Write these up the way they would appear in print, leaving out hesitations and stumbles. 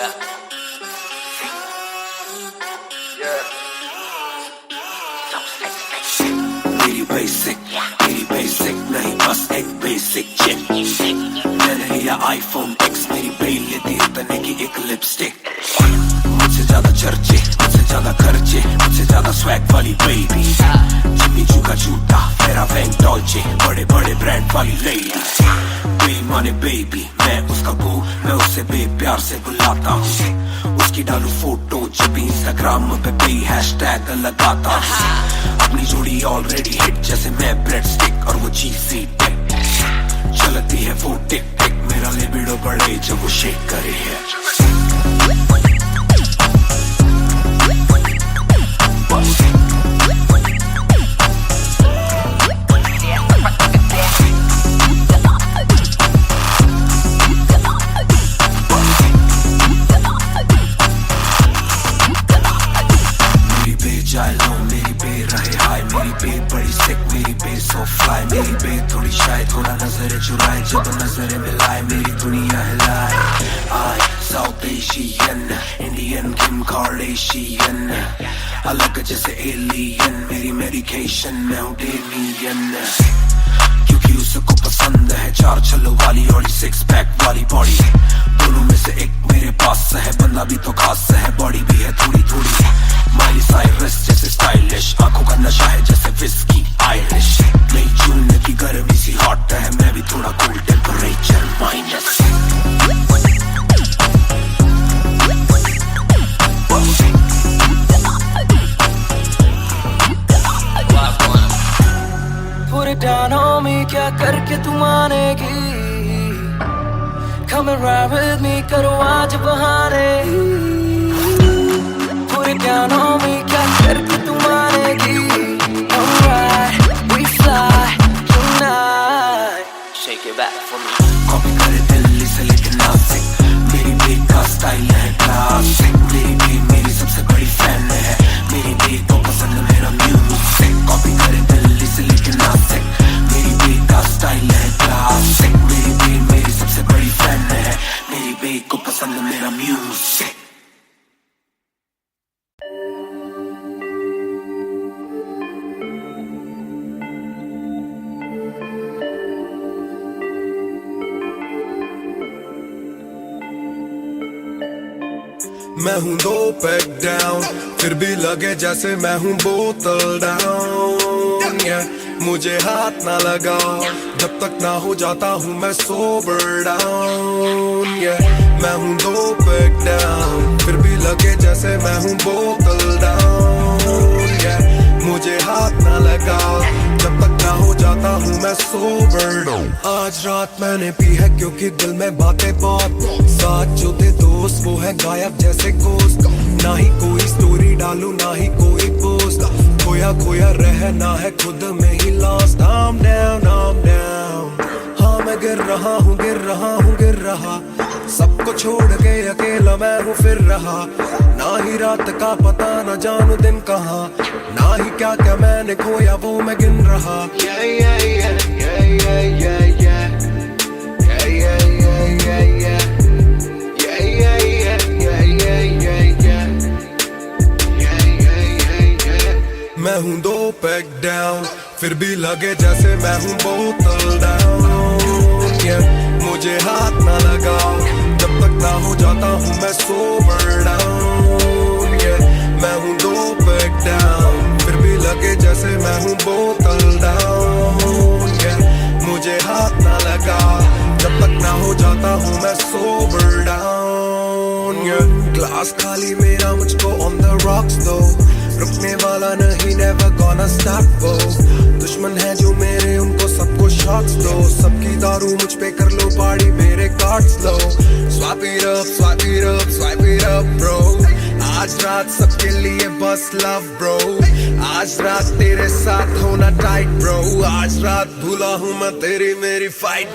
Yeah. मेरी basic नहीं बस एक बेसिक चिप। मैंने लिया iPhone X, मेरी बेल लेती इतने की एक लिपस्टिक। मुझसे ज्यादा चर्चे, मुझसे ज्यादा खर्चे, मुझसे ज्यादा स्वैग वाली बेबी। जिम्मी चू का जूता, मेरा बैंक डॉल्चे, बड़े बड़े ब्रांड वाली लेडी। बेमाने बेबी, मैं उसका बू, मैं उसे बेप्यार से बुलाता हूँ। उसकी डालू फोटो जब इंस्टाग्राम पे पे हैशटैग लगाता हूँ। अपनी जोड़ी ऑलरेडी हिट, जैसे मैं ब्रेड स्टिक और वो चीज़ी टिक। चलती है वो टिक टिक, मेरा लिबिडो बढ़े जब वो शेक करे है। मेरी बे रहे हाय, मेरी बे बड़ी सिक, मेरी बे सो फ्लाई। मेरी बे थोड़ी शाय, थोड़ा नजरे चुराए, जब नजरे मिलाए मेरी दुनिया हिलाए। आई साउथ एशियन, इंडियन किम कार्डेशियन, अलग जैसे एलियन, मेरी मेडिकेशन मैं हूँ डेमियन। क्योंकि उसको पसंद है चार छल्लों वाली और सिक्स पैक वाली बॉडी। दोनों में से एक मेरे पास है, बंदा भी तो खास है, बॉडी भी है थोड़ी थोड़ी। माइली साइरस जैसे स्टाइलिश, आंखों का नशा है जैसे विस्की आयरिश। नई जून की गर्मी सी हॉट है, मैं भी थोड़ा कूल टेम्परेचर माइनस। पूरे down on me, क्या करके तू मानेगी? Come and ride with me, करो आज बहाने। पूरे down on me, क्या करके तू मानेगी? Alright, we fly tonight. Shake it back for me. Copy करे दिल्ली से लेके नासिक, मेरी बेग का स्टाइल है क्लासिक। मेरी बेग मेरी सबसे बड़ी फैन है, मेरी बेग को पसंद मेरा म्यूजिक। कॉपी करे दिल्ली से लेके नासिक, मेरी बेग का स्टाइल है क्लासिक। मेरी बेग मेरी सबसे बड़ी फैन है, मेरी बेग को पसंद मेरा म्यूजिक। मैं हूँ 2 पैक डाउन, फिर भी लगे जैसे मैं हूँ बोतल डाउन। मुझे हाथ ना लगाओ जब तक ना हो जाता हूँ मैं सोबर डाउन। मैं हूँ 2 पैक डाउन, फिर भी लगे जैसे मैं हूँ बोतल डाउन। मुझे हाथ ना लगाओ जब तक ना हो जाता हूँ मैं सोबर डाउन। आज रात मैंने पी है क्योंकि दिल में बातें बहुत। साथ जो थे दोस्त वो है गायब जैसे गोश्त। ना ही कोई स्टोरी डालूं ना ही कोई पोस्ट, खोया खोया रहना है खुद में he lost. I'm down, I'm down, हाँ मैं गिर रहा हूँ गिर रहा हूँ गिर रहा। सबको छोड़ के अकेला मैं हूँ फिर रहा। ना ही रात का पता ना जानू दिन कहाँ, ना ही क्या क्या मैंने खोया वो मैं गिन रहा। Yeah, yeah, yeah, yeah, yeah, yeah, yeah. Yeah, yeah, yeah, yeah, yeah. Yeah, yeah, yeah, yeah, yeah, yeah, yeah. Yeah, yeah, yeah, yeah. मैं हूँ 2 पैक डाउन, फिर भी लगे जैसे मैं हूँ बोतल डाउन। मुझे हाथ ना लगाओ जब तक ना हो जाता हूँ मैं सोबर डाउन। मैं हूँ 2 पैक डाउन, फिर भी लगे जैसे मैं हूँ बोतल डाउन। मुझे हाथ ना लगाओ जब तक ना हो जाता हूँ मैं सोबर डाउन। ग्लास खाली मेरा मुझको ऑन द रॉक्स दो, रुकने वाला नहीं never gonna stop वो। दुश्मन है जो मेरे उनको सबको शॉट्स दो, सबकी दारू मुझ पे कर लो पार्टी मेरे cards low. Swipe it up, swipe it up, swipe it up bro। आज रात सबके लिए बस लव ब्रो। आज रात तेरे साथ होना टाइट ब्रो। आज रात भूला हूँ मैं तेरी मेरी फाइट।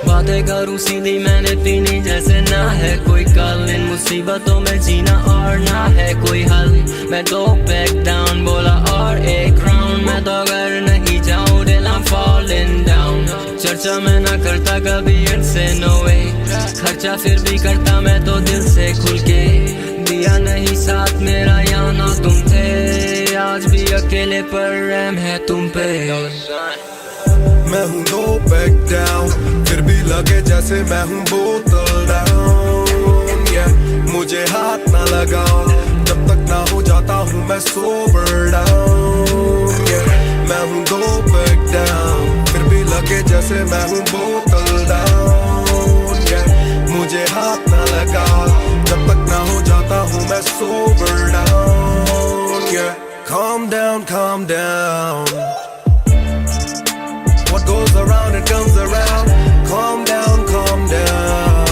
बातें करूँ सीधी मैंने पीनी जैसे ना है कोई कल। इन मुसीबतों में जीना और ना है कोई हल। मैं 2 पैक डाउन बोला और एक राउंड, मैं तो घर नहीं जाऊँ दिल I'm falling down। चर्चा मैं ना करता कभी इनसे no way, खर्चा फिर भी करता मैं तो दिल से खुल के। साथ मेरा यहाँ ना तुम थे, आज भी अकेले पर रहम है तुम पे। मैं हूँ 2 पैक डाउन, फिर भी लगे जैसे मैं हूँ बोतल डाउन, yeah। मुझे हाथ ना लगाओ जब तक ना हो जाता हूँ मैं सोबर डाउन, yeah। मैं हूँ 2 पैक डाउन, फिर भी लगे जैसे मैं हूँ बोतल डाउन, yeah। मुझे हाथ ना लगाओ जब तक ना हो जाता हूँ मैं sober down, yeah। Calm down, calm down. What goes around it comes around. Calm down, calm down.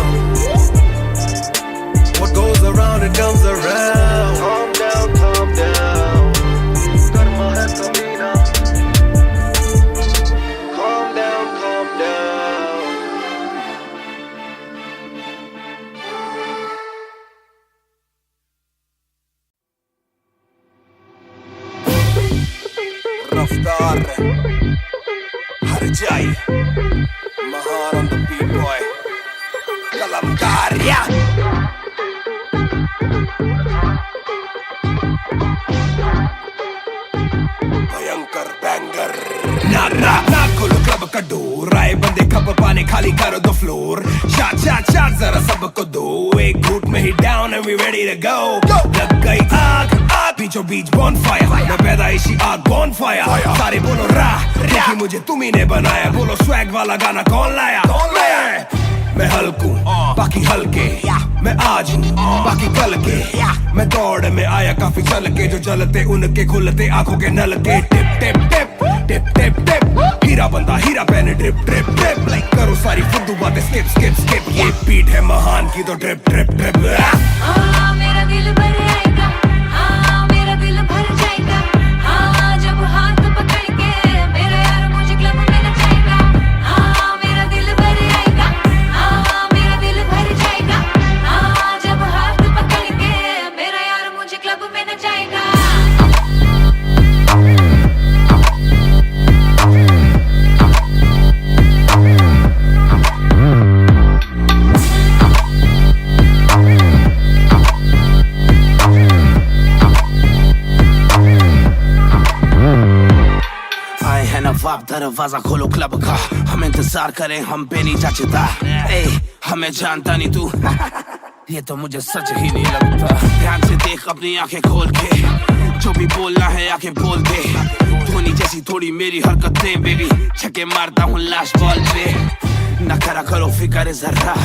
What goes around it comes around. Calm down, calm down. Karma hai kamina. Calm down, calm down. Raftar Harjai Mahar on the beat boy Kalamkar, yeah. Bhayankar banger ना खोलो club का door, आए बंदे खबर पाने खाली करो दो फ्लोर, शाट जरा सबको दो, एक घूट में ही down and we ready to go। लग गई आग बीचों बीच bonfire, मैं पैदाइशी आग bonfire, सारे बोलो राह क्योंकि मुझे तुम्ही ने बनाया, बोलो स्वैग वाला गाना कौन लाया? मैं हल्कू बाकी हल्के, मैं आज हूँ बाकी कल के, मैं दौड़ में आया काफी चल के, जो चलते उनके खुलते आंखों के नल के, टिप टिप टिप टिप टिप टिप, हीरा बंदा हीरा पहने ड्रिप ड्रिप ड्रिप, करो सारी फुद्दू बातें स्किप स्किप स्किप, ये बीट है महान की तो ड्रिप ड्रिप ड्रिप। मेरा दिल भर आएगा, मेरा दिल भर जाएगा, जब हाथ पकड़ के मेरा यार मुझे क्लब में नचाएगा। मेरा दिल भर आएगा, मेरा दिल भर जाएगा, जब हाथ पकड़ के मेरा यार मुझे क्लब में नचाएगा। नवाब दरवाजा खोलो क्लब का, हम इंतजार करें हम पे नहीं जचता, हमें जानता नहीं तू ये तो मुझे सच ही नहीं लगता। ध्यान से देख अपनी आंखें खोल के, जो भी बोलना है आके बोल दे, धोनी जैसी थोड़ी मेरी हरकतें बेबी, छक्के मारता हूँ लास्ट बॉल पे, न करा करो फिक्र जरा,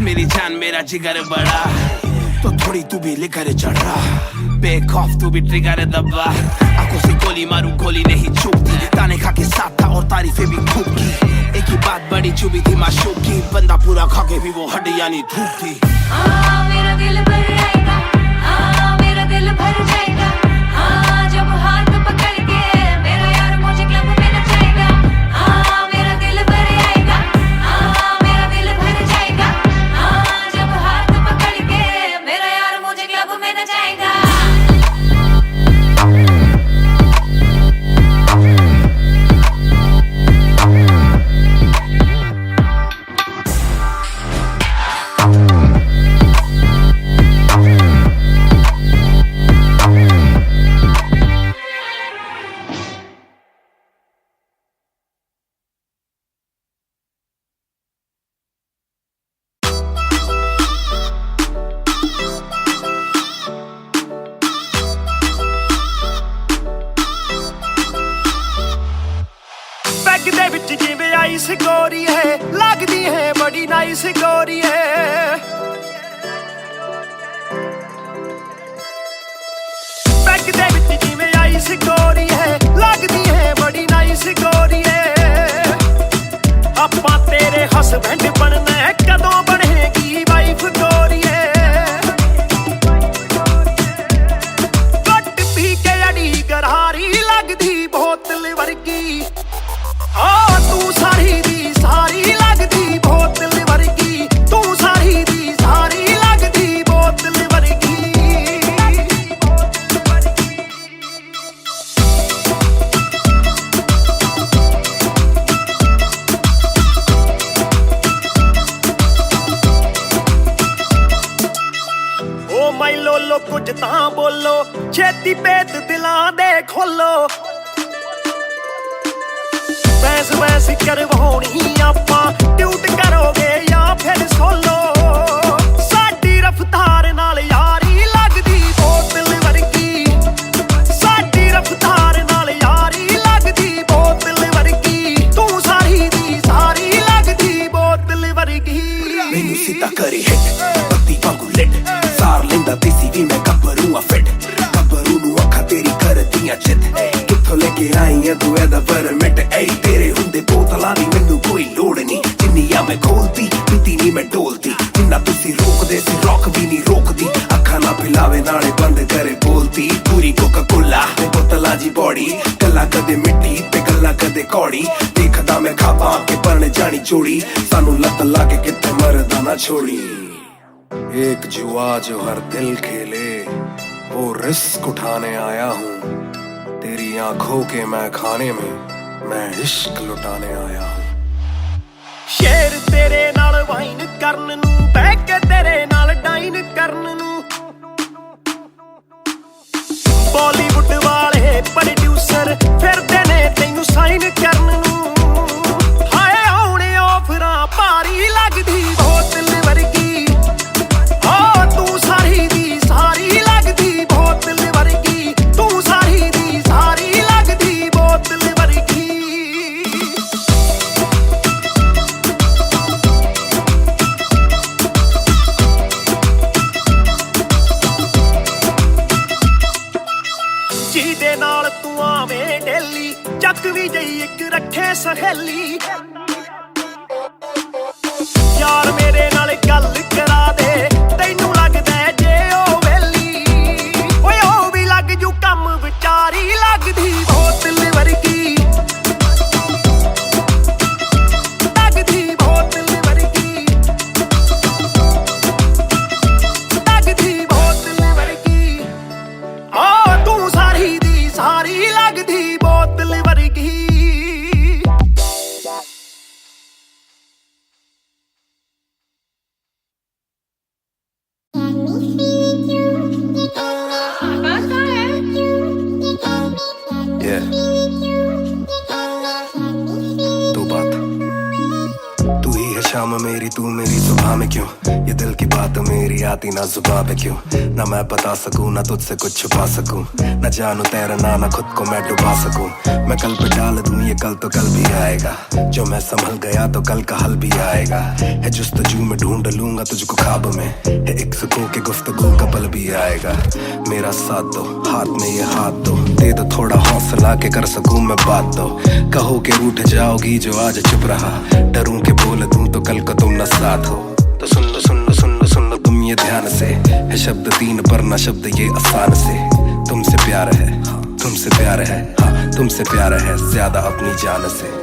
मेरी जान मेरा जिगर बड़ा, तो थोड़ी तू भी लेकर चढ़ रहा, बेक ऑफ तू भी ट्रिगर दबा, आंखों से गोली मारू गोली नहीं चूकती, ताने खा के साथ था और तारीफें भी खूब की, एक ही बात बड़ी चुभी थी माशूक की, बंदा पूरा खा के भी वो हड्डियां नहीं धूपती। मेरा दिल भर आएगा, मेरा दिल भर जाएगा, जब हाथ पकड़ के मेरा यार मुझे क्लब में नचाएगा। मेरा दिल भर आएगा, मेरा दिल भर जाएगा, जब हाथ पकड़ के मेरा यार मुझे क्लब में नचाएगा। ਦੇ ਵਿੱਚ ਜਿਵੇਂ ਆਈਸ ਗੋਰੀ ਹੈ, ਲੱਗਦੀ ਹੈ ਬੜੀ ਨਾਈਸ ਗੋਰੀ ਹੈ, ਪੈਗ ਦੇ ਵਿੱਚ ਜਿਵੇਂ ਆਈਸ ਗੋਰੀ ਹੈ, ਲੱਗਦੀ ਹੈ ਬੜੀ ਨਾਈਸ ਗੋਰੀ ਹੈ, ਆਪਾਂ ਤੇਰੇ ਹਸਬੈਂਡ ਬਣਨਾ ਹੈ, ਕਦੋਂ ਬਣੇਗੀ ਵਾਈਫ ਗੋਰੀ ਹੈ, ਕੱਟ ਪੀ ਕੇ ਅੜੀ ਗਰਾਰੀ ਲੱਗਦੀ ਬੋਤਲ ਵਰਗੀ, ਤੂੰ ਸਾਰੀ ਦੀ ਸਾਰੀ ਲੱਗਦੀ ਬੋਤਲ ਵਰਗੀ, ਤੂੰ ਸਾਰੀ ਦੀ ਸਾਰੀ ਲੱਗਦੀ ਬੋਤਲ ਵਰਗੀ। ਮਾਈਲੋ ਲੋ ਕੁਝ ਤਾਂ ਬੋਲੋ ਛੇਤੀ ਭੇਤ ਦਿਲਾਂ ਦੇ ਖੋਲੋ ਬੈਸ ਬੈਸ ਕਰਵਾਉਣੀ ਆਪਾਂ ਟਿਊਟ ਕਰੋਗੇ ਜਾਂ ਫਿਰ ਸੋਲੋ ਸਾਡੀ ਰਫਤਾਰ ਨਾਲ ਯਾਰੀ ਲੱਗਦੀ ਬੋਤਲ ਵਰਗੀ ਸਾਡੀ ਰਫਤਾਰ ਨਾਲ ਯਾਰੀ ਲੱਗਦੀ ਬੋਤਲ ਵਰਗੀ ਤੂੰ ਸਾਰੀ ਦੀ ਸਾਰੀ ਲੱਗਦੀ ਬੋਤਲ ਵਰਗੀ ਮੈਨੂੰ ਸਿੱਧਾ ਕਰੀ ਹਿੱਟ ਬੱਤੀ ਵਾਂਗੂ ਲਿਟ ਸਾਰ ਲੈਂਦਾ ਦੇਸੀ ਵੀ ਮੈਂ ਗੱਭਰੂ ਆ ਫਿੱਟ ਗੱਭਰੂ ਨੂੰ ਅੱਖਾਂ ਤੇਰੀ ਕਰਦੀਆਂ ਚਿੱਤ ਕਿੱਥੋਂ ਲੈ ਕੇ ਆਈ ਐ ਤੂੰ ਇਹਦਾ ਪਰਮਿਟ ਏ ਤੇਰੇ ਹੁੰਦੇ ਬੋਤਲਾਂ ਦੀ ਮੈਨੂੰ ਕੋਈ ਲੋੜ ਨਹੀਂ ਜਿੰਨੀਆਂ ਮੈਂ ਖੋਲਦੀ ਪੀਤੀ ਨਹੀਂ ਮੈਂ ਡੋਲਦੀ ਜਿੰਨਾ ਤੁਸੀਂ ਰੋਕਦੇ ਸੀ ਰੋਕ ਵੀ ਨਹੀਂ ਰੋਕਦੀ ਅੱਖਾਂ ਨਾ ਪਿਲਾਵੇ ਨਾਲੇ ਬੰਦ ਕਰੇ ਬੋਲਦੀ ਪੂਰੀ ਕੋਕਾ ਕੋਲਾ ਤੇ ਬੋਤਲਾਂ ਜੀ ਬੋਡੀ ਗੱਲਾਂ ਕਦੇ ਮਿੱਟੀ ਤੇ ਗੱਲਾਂ ਕਦੇ ਕੌੜੀ ਦੇਖਦਾ ਮੈਂ ਖਾਬਾਂ ਕੇ ਬਣ ਜਾਣੀ ਚੋੜੀ ਸਾਨੂੰ ਲੱਤ ਲਾ ਕੇ ਕਿਤੇ ਮਰਦਾ ਨਾ ਛੋੜੀ एक जुआ जो हर दिल खेले वो रिस्क उठाने आया हूँ तेरी आंखों के मैं खाने में मैं इश्क लुटाने आया हूँ ਸ਼ੇਰ ਤੇਰੇ ਨਾਲ ਵਾਈਨ ਕਰਨ ਨੂੰ ਬਹਿ ਕੇ ਤੇਰੇ ਨਾਲ ਡਾਈਨ ਕਰਨ ਨੂੰ ਬਾਲੀਵੁੱਡ ਵਾਲੇ ਪ੍ਰੋਡਿਊਸਰ ਫਿਰਦੇ ਨੇ ਤੈਨੂੰ ਸਾਈਨ ਕਰਨ ਨੂੰ ਹਾਏ ਆਉਣੇ ਆਫਰਾਂ ਭਾਰੀ ਲੱਗਦੀ ਬੋਤਲ ਵਰਗੀ ਤੂੰ ਸਾਰੀ ਦੀ ਸਾਰੀ ਲੱਗਦੀ ਬੋਤਲ ਵਰਗੀ ਤੂੰ ਸਾਰੀ ਦੀ ਸਾਰੀ ਲੱਗਦੀ ਬੋਤਲ ਵਰਗੀ ਜਿਹਦੇ ਨਾਲ ਤੂੰ ਆਵੇਂ ਡੇਲੀ ਚੱਕ ਵੀ ਜਈ ਇੱਕ ਰੱਖੇ ਸਹੇਲੀ ਯਾਰ ਮੇਰੇ ਨਾਲ ਗੱਲ ਕਰਾ ਦੇ ਤੈਨੂੰ ਲੱਗਦਾ ਜੇ ਉਹ ਵੇਲੀ ਓਏ ਉਹ ਵੀ ਲੱਗ ਜੂ ਕੰਮ ਵਿਚਾਰੀ ਲੱਗਦੀ ਬੋਤਲ ਵਰਗੀ ਲੱਗਦੀ ਬੋਤਲ ਵਰਗੀ ਲੱਗਦੀ ਬੋਤਲ ਵਰਗੀ ਤੂੰ ਸਾਰੀ ਦੀ ਸਾਰੀ ਲੱਗਦੀ ਬੋਤਲ ਵਰਗੀ Yeah. दो बात तू ही है शाम मेरी तू मेरी सुबह में क्यों ये दिल की बात मेरी आती ना जुबां पे क्यों ना मैं बता सकूं ना तुझसे कुछ छुपा सकूं ना जानू तैरना ना खुद को मैं डुबा सकूं मैं कल पे डाल दूं ये कल तो कल भी आएगा जो मैं संभल गया तो कल का हल भी आएगा है जुस्तजू में ढूंढ लूंगा तुझको ख्वाब में है एक सुकून के गुफ्तगू का पल भी आएगा मेरा साथ दो हाथ में ये हाथ दो दे दो थोड़ा हौसला के कर सकूं मैं बात दो कहो के रूठ जाओगी जो आज चुप रहा डरूं के बोल दूं तो कल को तुम न साथ हो तो सुन लो सुन लो सुन लो सुन लो तुम ये ध्यान से है शब्द तीन पर ना शब्द ये आसान से तुमसे प्यार है तुमसे प्यार है हाँ तुमसे प्यार है ज्यादा अपनी जान से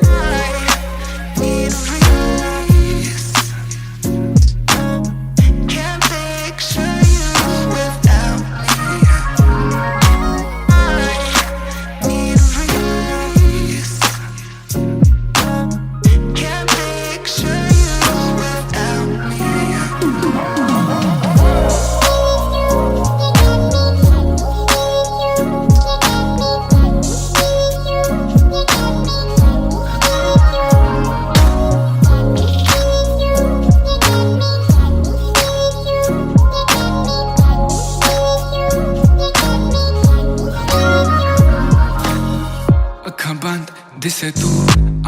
दिसे तू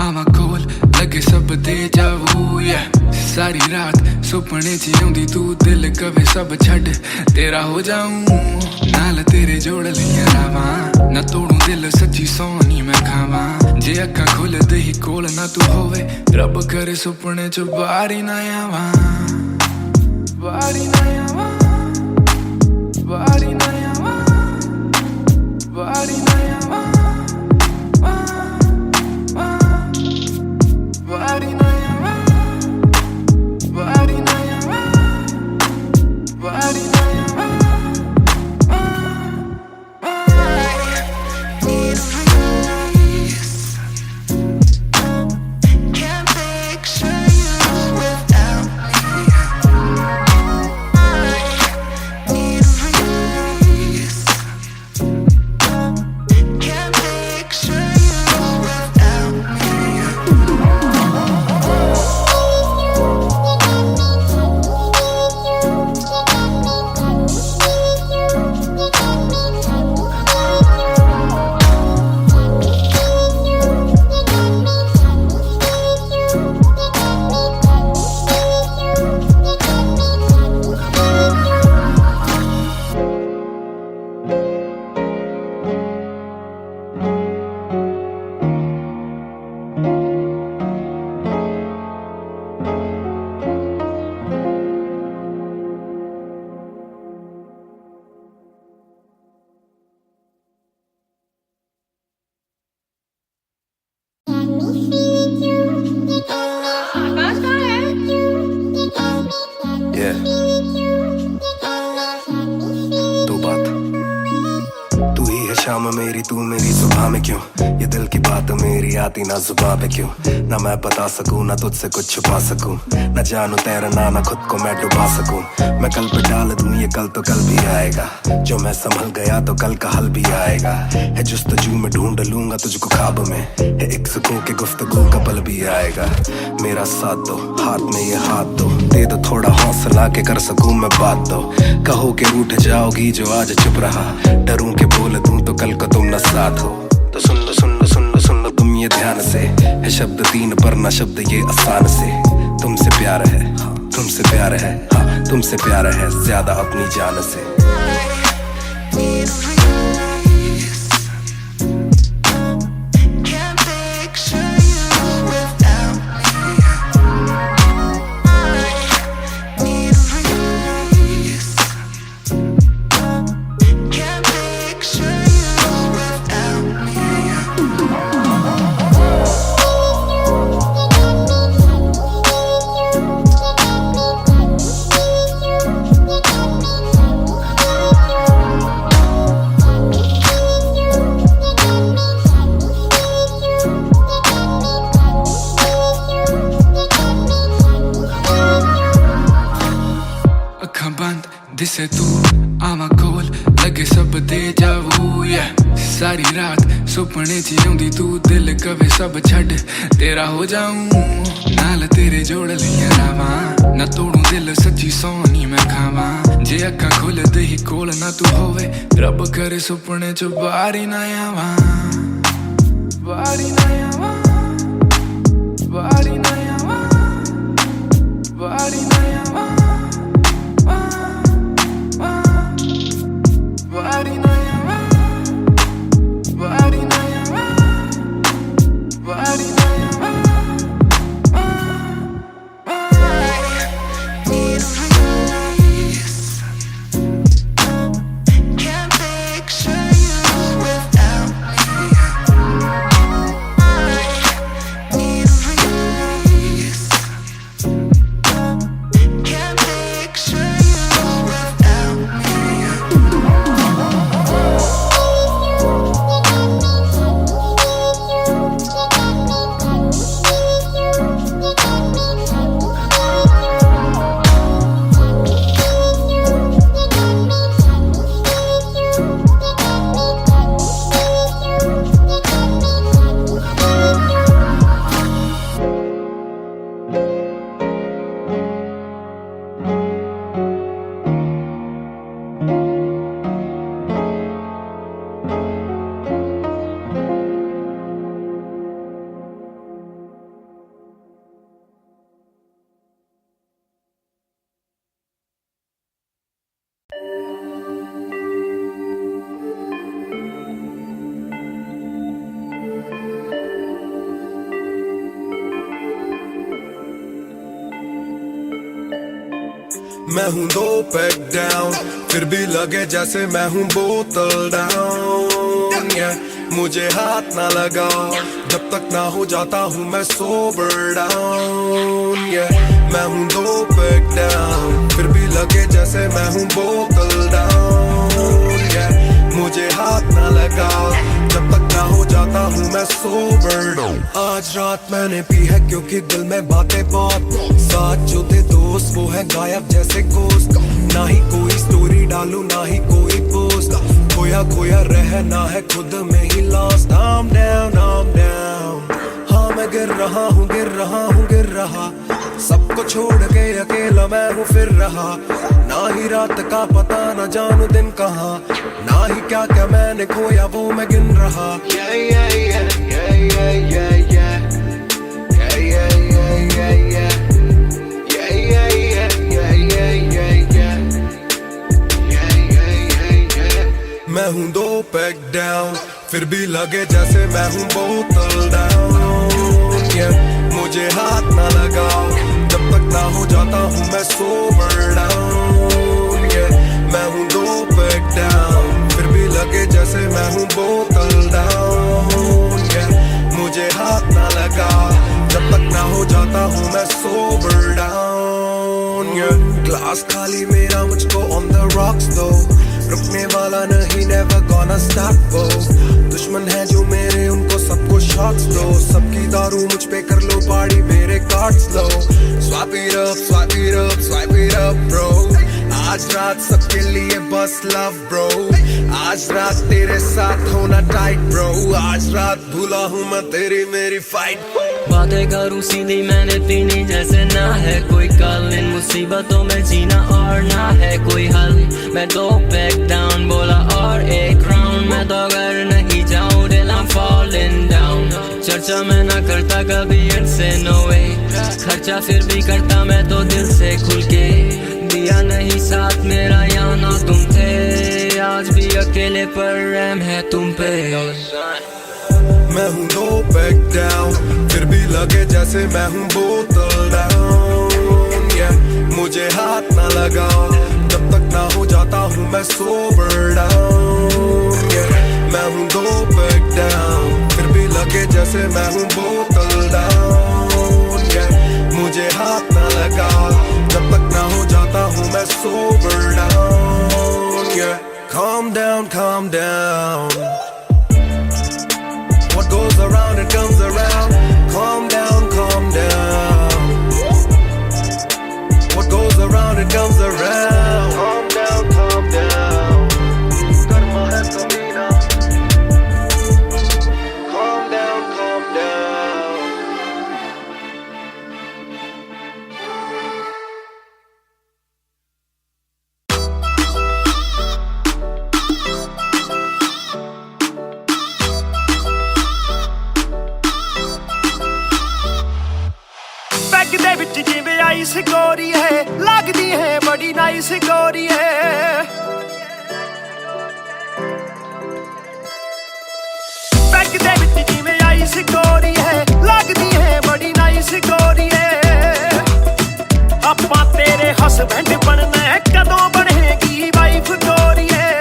आवा कोल लगे सब दे जावू सारी रात सुपने च आउंदी तू दिल कवे सब छड़ तेरा हो जाऊं नाल तेरे जोड़ लिया रावा ना तोड़ू दिल सच्ची सोनी मैं खावा जे अखा खोल दे ही कोल ना तू होवे रब करे सुपने च बारी ना आवा बारी ना आवा बारी ना आवा बारी ना आवा Body na yawa, body na yawa, body na yawa. Need release. Can't picture you without me. Need Yeah. दो बात, तू ही है शाम मेरी, तू मेरी सुबह में क्यों? ये दिल की बात मेरी आती ना जुबान पे क्यों? ना मैं बता सकूं ना तुझसे कुछ छुपा सकूं, ना जानू तैरना ना खुद को मैं डुबा सकूं। मैं कल पे डाल दूं ये कल तो कल भी आएगा, जो मैं संभल गया तो कल का हल भी आएगा। है जुस्तजू में ढूंढ लूंगा तुझको ख्वाब में, है एक सुकून के गुफ्तगू का पल भी आएगा। मेरा साथ दो, हाथ में ये हाथ दो, दे दो थोड़ा हौसला के कर सकूं मैं बात दो। कहो के रूठ जाओगी जो आज चुप रहा, डरूं के बोल दूं तो कल को तुम न साथ हो। तो सुन लो सुन लो सुन लो सुन लो तुम ये ध्यान से, है शब्द तीन पर ना शब्द ये आसान से। तुमसे प्यार है, हाँ तुमसे प्यार है, हाँ तुमसे प्यार है ज्यादा अपनी जान से। दिसे तू आवा कोल लगे सब दे जावू। सारी रात सुपने च आउंदी तू, दिल कवे सब छड़ तेरा हो जाऊं। नाल तेरे जोड़ लिया रावा, ना तोड़ू दिल सच्ची सोनी मैं खावा। जे अक्खां खुलदे ही कोल ना तू होवे, रब करे सुपने च बारी ना आवा, बारी ना आवा, बारी ना आवा, बारी ना आवा। मैं हूँ 2 पैक डाउन, फिर भी लगे जैसे मैं हूँ बोतल डाउन। मुझे हाथ ना लगाओ जब तक ना हो जाता हूँ मैं सोबर डाउन। मैं हूँ 2 पैक डाउन, फिर भी लगे जैसे मैं हूँ बोतल डाउन। मुझे हाथ ना लगाओ जब तक ना हो जाता हूँ मैं सोबर डाउन। आज रात मैंने पी है क्योंकि दिल में बातें बहुत, साथ जो थे दोस्त वो है गायब जैसे गोश्त। ना ही कोई स्टोरी डालूं ना ही कोई पोस्ट, खोया खोया रहना है खुद में he lost. I'm down, I'm down, हाँ मैं गिर रहा हूँ गिर रहा हूँ गिर रहा। सबको छोड़ के अकेला मैं हूँ फिर रहा, ना ही रात का पता ना जानू दिन कहाँ, ना ही क्या क्या मैंने खोया वो मैं गिन रहा। Yeah, yeah, yeah, yeah, yeah, yeah, yeah. Yeah, yeah, yeah, yeah, yeah. Yeah, yeah, yeah, yeah, yeah, yeah, yeah. Yeah, yeah, yeah, yeah. मैं हूँ 2 पैक डाउन, फिर भी लगे जैसे मैं हूँ बोतल डाउन। मुझे हाथ ना लगाओ जब तक ना हो जाता हूँ मैं सोबर डाउन। मैं हूँ 2 पैक डाउन, फिर भी लगे जैसे मैं हूँ बोतल डाउन। मुझे हाथ ना लगाओ जब तक ना हो जाता हूँ मैं सोबर डाउन। ग्लास खाली मेरा मुझको on the rocks दो, रुकने वाला नहीं, never gonna stop वो। दुश्मन है जो मेरे उनको सबको shots दो, सबकी दारू मुझ पे कर लो पार्टी मेरे cards low. Swipe it up, swipe it up, swipe it up bro, आज रात सबके लिए बस love bro, आज रात तेरे साथ होना tight bro, आज रात भूला हूँ मैं तेरी मेरी fight। बातें करूँ सीधी मैंने पीनी जैसे ना है कोई कल, इन मुसीबतों में जीना और ना है कोई हल। मैं दो पैक डाउन बोला और एक राउंड, मैं तो अगर नहीं जाऊँ दिल I'm falling down। चर्चा मैं ना करता कभी इनसे no way, खर्चा फिर भी करता मैं तो दिल से खुल के, दिया नहीं साथ मेरा यहाँ ना तुम थे, आज भी अकेले पर रहम है तुम पे। मैं हूँ दो पैक डाउन, फिर भी लगे जैसे मैं हूँ बोतल डाउन, yeah। मुझे हाथ ना लगाओ जब तक ना हो जाता हूँ मैं सोबर डाउन, yeah। मैं हूँ दो पैक डाउन, फिर भी लगे जैसे मैं हूँ बोतल डाउन, yeah। मुझे हाथ ना लगाओ जब तक ना हो जाता हूँ मैं sober down, yeah। Calm down, calm down, what goes around it comes around. Calm down, calm down, what goes around it comes around. Calm down, calm down, karma hai kabhi na. Calm down, calm down. Bag दे विच जिवें आइस गोरी है, लगदी है बड़ी nice गोरी है। बैग दे विच जिवें आइस गोरी है, लगदी है बड़ी नाइस गोरी है। आपां तेरे हसबैंड बनना है, कदों बनेगी वाइफ गोरी है।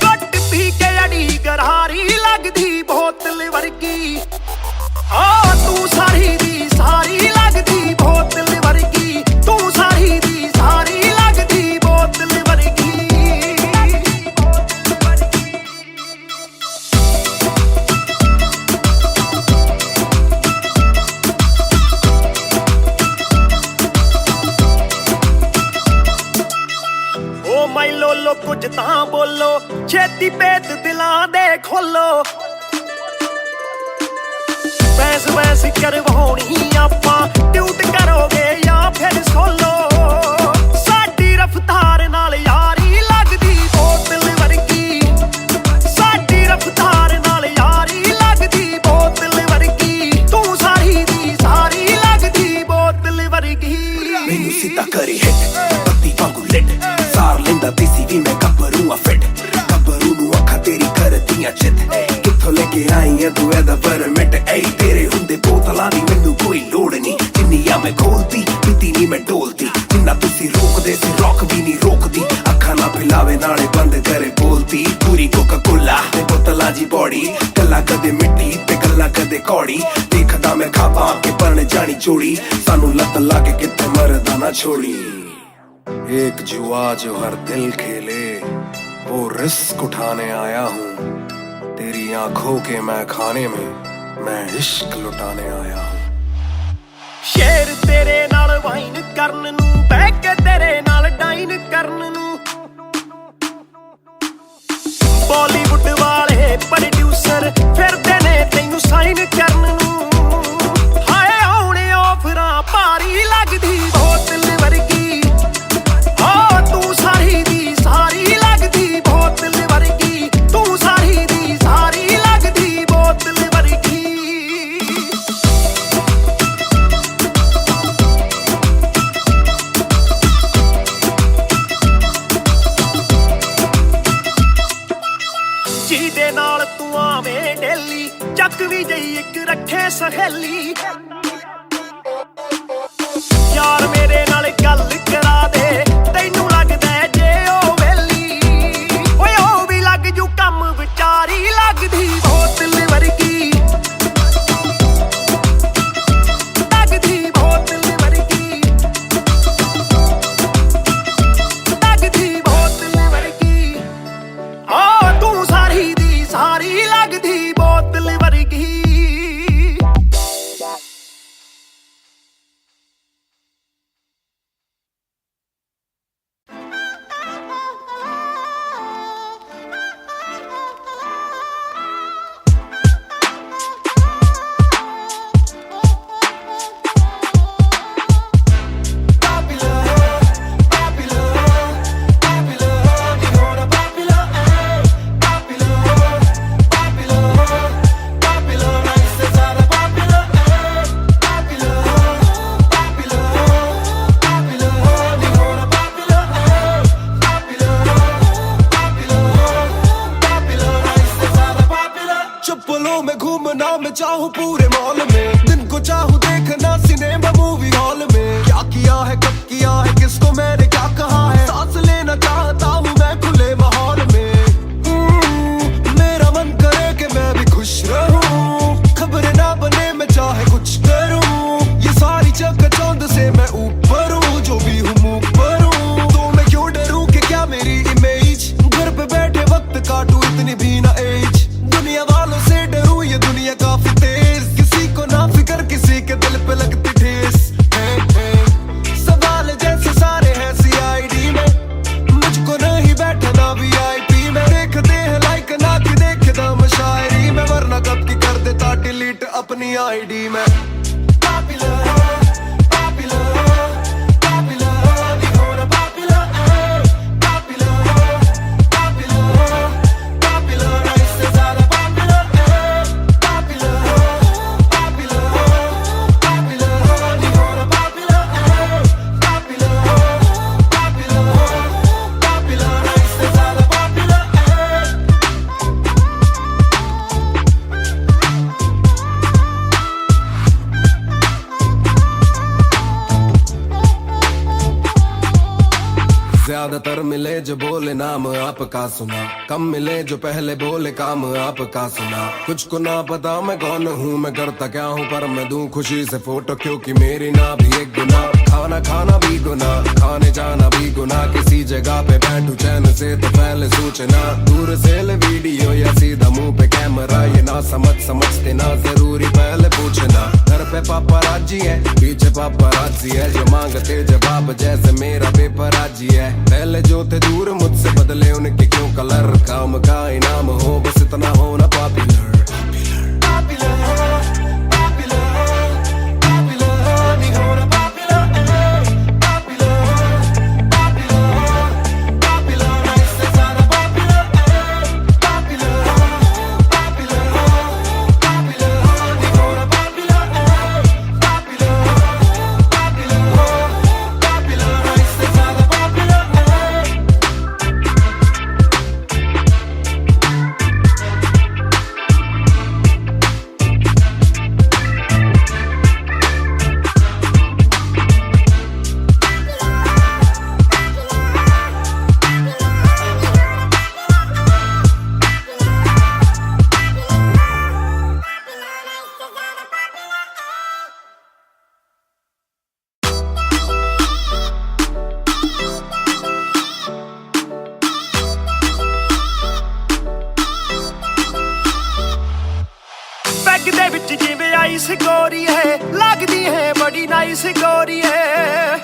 घट पी के अड़ी गरारी लगदी बोतल वर्गी, तू सारी दी सारी लगदी बोतल वर्गी, तू सारी दी सारी लगदी बोतल वर्गी। ओ माई लोलो कुछ तां बोलो, छेती पेत दिलां दे खोलो। बहस बहस करवाउणी आपां, ट्यूट करोगे या फिर सोलो। साडी रफ्तार नाल यारी लगदी बोतल वर्गी, साडी रफ्तार नाल यारी लगदी बोतल वर्गी, तू सारी दी सारी लगदी बोतल वर्गी। मैनू सीधा करी हिट पत्ती वांगू लिट, सार लेंदा देसी भी मैं गब्बरू आ फिट, गब्बरू नू अखा तेरी करदियां चित, कित्थों लेके आई है तू एदा परमिट। ऐ तेरे हुंदे बोतलां दी मैनू कोई लोड़ नहीं, जिन्नियां मैं खोलती पीती नहीं मैं डोलती, जिन्ना तुसी रोकदे सी रॉक भी नहीं रोकदी, अखा ना पिलावे नाले बंद करे बोलती। पूरी कोका कोला ते बोतलां जी बॉडी, गल्लां कदे मिट्टी ते गल्लां कदे कौड़ी, देखदा मैं खाबा के परने जानी चोड़ी, सानू लत लागे कित्थे मरदा ना छोड़ी। एक जुआ जो हर दिल खेले, वो रिस्क उठाने आया हूँ, तेरी आंखों के मैं खाने में मैं इश्क लुटाने आया हूँ। शेर तेरे नाल वाइन करन नू, बह के तेरे नाल डाइन करन नू, बॉलीवुड वाले प्रोड्यूसर फिरदे ने तैनू साइन करन नू। हाय आउणे ऑफरां भारी लगदी बोतल वर्गी, तू सारी दी सारी लगदी बोतल वर्गी, तू सारी दी सारी लगदी बोतल वर्गी। ਜਿਹਦੇ ਨਾਲ ਤੂੰ ਆਵੇਂ ਡੇਲੀ, ਚੱਕ ਵੀ ਜਈ ਇੱਕ ਰੱਖੇ ਸਹੇਲੀ। ਯਾਰ ਮੇਰੇ ਨਾਲ ਗੱਲ ਕਰਾ ਦੇ, ਤੈਨੂੰ ਲੱਗਦਾ ਜੇ ਉਹ ਵੇਲੀ, ਓਏ ਉਹ ਵੀ ਲੱਗ ਜੂ ਕੰਮ ਵਿਚਾਰੀ ਲੱਗਦੀ ਬੋਤਲ ਵਰਗੀ, ਲੱਗਦੀ चाहूं पूरे मॉल में, दिन को चाहूं देखना सिनेमा मूवी हॉल में। क्या किया है कब किया है किसको मैंने क्या कहा है, सांस लेना चाहता हूं मैं खुले माहौल में। मेरा मन करे कि मैं भी खुश रहूं, खबरें ना बने मैं चाहे कुछ करूं। ये सारी चकाचौंध से मैं ऊपर हूं, जो भी हूं मुंह पर हूं। तो मैं क्यों डरूं कि क्या मेरी इमेज, घर पे बैठे वक्त काटूं इतनी भी ना एज। दुनिया वालों से डरूं ये दुनिया काफी तेज, किसी को ना फिकर किसी के दिल पे लगती ठेस। सवाल जैसे सारे हैं CID में, मुझको नहीं बैठना VIP में। देखते हैं लाइक ना कि देखे दम शायरी में, वरना कब की कर देता डिलीट अपनी ID में। ज्यादातर मिले जो बोले नाम आपका सुना, कम मिले जो पहले बोले काम आपका सुना। कुछ को ना पता मैं कौन हूँ, मैं करता क्या हूँ, पर मैं दूं खुशी से फोटो क्योंकि मेरी ना भी एक गुना। खाना खाना भी गुना, खाने जाना भी गुना। किसी जगह पे बैठूं चैन से तो पहले सूचना, दूर से ले वीडियो या सीधा मुंह पे कैमरा। ये ना समझते ना जरूरी पहले पूछना। घर पे पापराजी है पीछे पापराजी है, जो मांगते जवाब जैसे मेरा पेपराजी है। पहले जो थे दूर मुझसे बदले उनके क्यों कलर, काम का इनाम हो बस इतना हो ना पॉपुलर। ਦੇ ਵਿੱਚ ਜਿਵੇਂ ਆਈਸ ਗੋਰੀ ਹੈ, ਲੱਗਦੀ ਹੈ ਬੜੀ ਨਾਈਸ ਗੋਰੀ ਹੈ।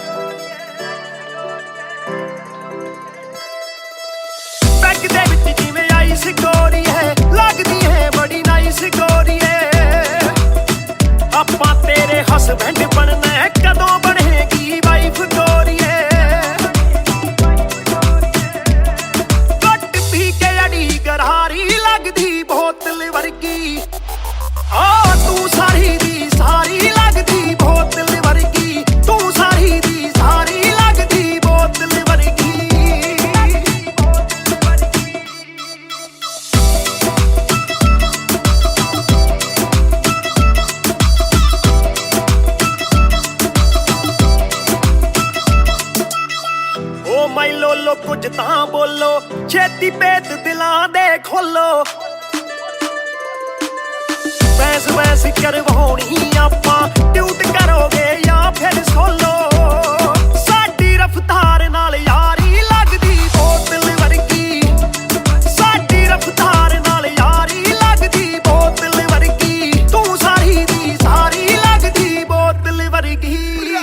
ਬੈਗ ਦੇ ਵਿੱਚ ਜਿਵੇਂ ਆਈਸ ਗੋਰੀ ਹੈ, ਲੱਗਦੀ ਹੈ ਬੜੀ ਨਾਈਸ ਗੋਰੀ ਹੈ। ਆਪਾਂ ਤੇਰੇ ਹਸਬੈਂਡ ਬਣਨਾ ਹੈ, ਕਦੋਂ ਬਣੇਗੀ ਵਾਈਫ ਗੋਰੀ ਹੈ। ਘੱਟ ਪੀ ਕੇ ਅੜੀ ਗਰਾਰੀ ਲੱਗਦੀ ਬੋਤਲ ਵਰਗੀ, ਤੂੰ ਸਾਰੀ ਦੀ ਸਾਰੀ ਲੱਗਦੀ ਬੋਤਲ ਵਰਗੀ। ਤੂੰ ਸਾਰੀ ਦੀ ਸਾਰੀ ਲੱਗਦੀ ਬੋਤਲ ਵਰਗੀ। ਓ ਮਾਈ ਲੋਲੋ ਕੁਝ ਤਾਂ ਬੋਲੋ, ਛੇਤੀ ਭੇਤ ਦਿਲਾਂ ਦੇ ਖੋਲੋ। ਬੈਸ ਬੈਸ ਕਰਵਾਉਣੀ ਆਪਾਂ, ਟਿਊਟ ਕਰੋਗੇ ਜਾਂ ਫਿਰ ਸੋਲੋ। ਸਾਡੀ ਰਫਤਾਰ ਨਾਲ ਯਾਰੀ ਲੱਗਦੀ ਬੋਤਲ ਵਰਗੀ, ਸਾਡੀ ਰਫਤਾਰ ਨਾਲ ਯਾਰੀ ਲੱਗਦੀ ਬੋਤਲ ਵਰਗੀ। ਤੂੰ ਸਾਰੀ ਦੀ ਸਾਰੀ ਲੱਗਦੀ ਬੋਤਲ ਵਰਗੀ।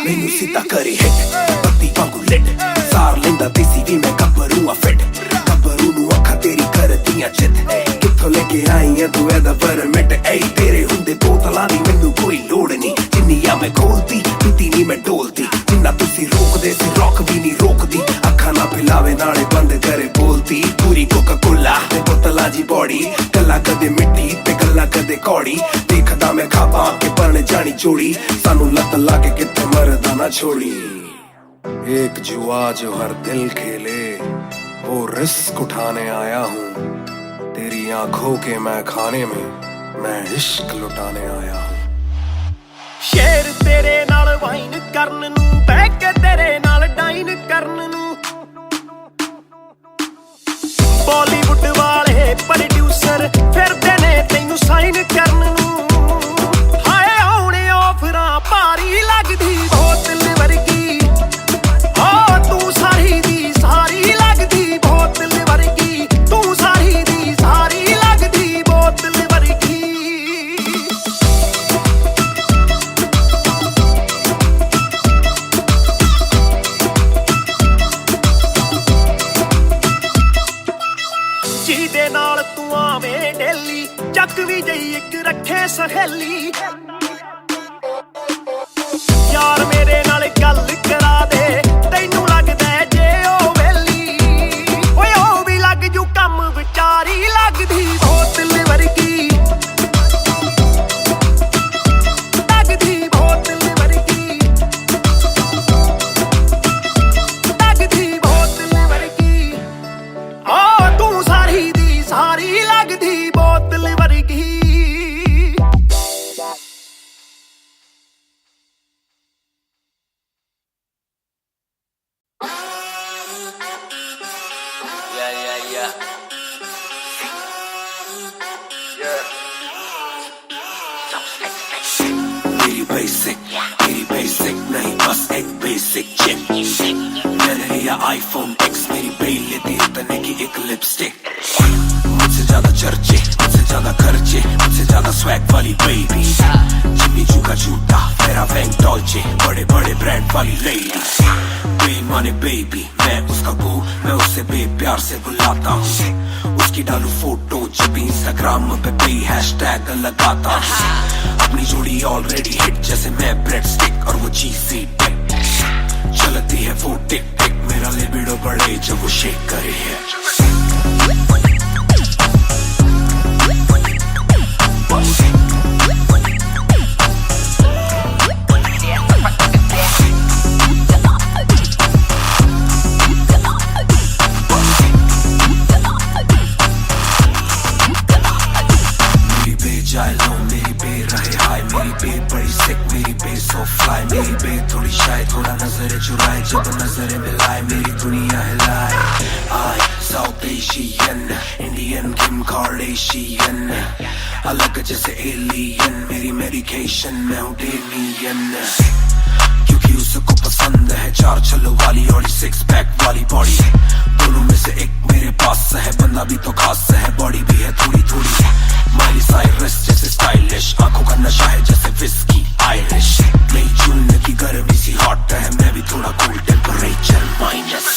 ਮੈਨੂੰ ਸਿੱਧਾ ਕਰੇ ਹਿੱਟ ਬੱਤੀ ਵਾਂਗੂ ਲਿਟ, ਸਾਰ ਲੈਂਦਾ ਦੇਸੀ ਵੀ ਮੈਂ ਗੱਭਰੂ ਆ ਫਿੱਟ। ਗੱਭਰੂ ਨੂੰ ਅੱਖਾਂ ਤੇਰੀ ਕਰਦੀਆਂ ਚਿੱਤ, ਕਿੱਥੋਂ ਲੈ ਕੇ ਆਈ ਆ ਤੂੰ ਇਹਦਾ ਪਰਮਿਟ। ਏ ਤੇਰੇ ਹੁੰਦੇ ਬੋਤਲਾਂ ਦੀ ਮੈਨੂੰ ਕੋਈ ਲੋੜ ਨਹੀਂ, ਜਿੰਨੀਆਂ ਮੈਂ ਖੋਲਤੀ ਪੀਤੀ ਨਹੀਂ ਮੈਂ ਢੋਲਤੀ। ਜਿੰਨਾ ਤੁਸੀਂ ਰੋਕਦੇ ਸੀ ਰੌਕ ਵੀ ਨਹੀਂ ਰੋਕਦੀ, ਅੱਖਾਂ ਨਾ ਪਿਲਾਵੇ ਨਾਲੇ ਬੰਦ ਕਰੇ ਬੋਲਤੀ। ਪੂਰੀ ਕੋਕਾ ਕੋਲਾ ਤੇ ਬੋਤਲਾਂ ਜੀ ਬੋੜੀ, ਗੱਲਾਂ ਕਦੇ ਮਿੱਟੀ ਤੇ ਗੱਲਾਂ ਕਦੇ ਕੌੜੀ। ਦੇਖਦਾ ਮੈਂ ਖਾਬਾਂ ਕੇ ਪਰਨ ਜਾਣੀ ਚੋੜੀ, ਸਾਨੂੰ ਲੱਤ ਲਾ ਕੇ ਕਿਤੇ ਮਰਦਾ ਨਾ छोड़ी। एक जुआ जो हर दिल खेले, वो रिस्क उठाने आया हूँ। तेरी आंखों के मैं खाने में मैं इश्क लुटाने आया हूँ। शेर तेरे नाल वाइन करन नू, बह के तेरे नाल डाइन करन नू, बॉलीवुड वाले प्रोड्यूसर फिरदे ने तैनू साइन करन नू। हाय आउणे ऑफरां भारी लगदी बोतल वर्गी, हो तू सारी दी सारी लगदी बोतल वर्गी, तू सारी दी सारी लगदी बोतल वर्गी। ਜਿਹਦੇ ਨਾਲ ਤੂੰ ਆਵੇਂ ਡੇਲੀ, ਚੱਕ ਵੀ ਜਈ ਇੱਕ ਰੱਖੇ ਸਹੇਲੀ। ਯਾਰ ਮੇਰੇ ਨਾਲ ਗੱਲ ਕਰਾ ਦੇ, ਤੈਨੂੰ ਲੱਗਦਾ ਜੇ ਉਹ ਵੇਲੀ, ਓਏ ਉਹ ਵੀ ਲੱਗ ਜੂ ਕੰਮ ਵਿਚਾਰੀ ਲੱਗਦੀ ਬੋਤਲ ਵਰਗੀ, ਲੱਗਦੀ ਬੋਤਲ ਵਰਗੀ, ਲੱਗਦੀ ਬੋਤਲ ਵਰਗੀ। ਆ ਤੂੰ ਸਾਰੀ ਦੀ ਸਾਰੀ ਲੱਗਦੀ ਬੋਤਲ ਵਰਗੀ। मेरी बेसिक नहीं बस एक बेसिक चिप। मैंने लिया आईफोन X, मेरी बेल लेती इतने की एक लिपस्टिक। मुझसे ज्यादा चर्चे, मुझसे ज्यादा खर्चे, मुझसे ज्यादा स्वैग वाली बेबी। जिम्मी चू का जूता, मेरा वैंक डॉल्चे, बड़े बड़े ब्रांड वाली लेडी। बेईमाने बेबी, मैं उसका बू, मैं उससे बेप्यार से बुलाता हूँ। उसकी डालू फोटो जब भी इंस्टाग्राम पे बे हैशटैग लगाता हूँ। अपनी जोड़ी ऑलरेडी हिट, जैसे मैं ब्रेड स्टिक और वो चीज़ी टिक। चलती है वो टिक टिक, मेरा लिबिडो बढ़े जब वो शेक करे है। मेरी बे रहे हाय, मेरी बे बड़ी सिक, मेरी बे सो फ्लाई, मेरी बे थोड़ी शाय, थोड़ा नजरें चुराए, जब नजरें मिलाए मेरी दुनिया हिलाए। आई साउथ एशियन, इंडियन किम कार्डेशियन, अलग जैसे एलियन, मेरी मेडिकेशन मैं हूँ डेलियन। क्योंकि उसको पसंद है चार छल्लों वाली और 6 पैक वाली बॉडी। दोनों में से एक मेरे पास है, बंदा भी तो खास है, बॉडी भी है थोड़ी थोड़ी। माइली साइरस जैसे स्टाइलिश, आंखों का नशा है जैसे विस्की आयरिश। नई जून की गर्मी सी हॉट है, मैं भी थोड़ा cool temperature minus.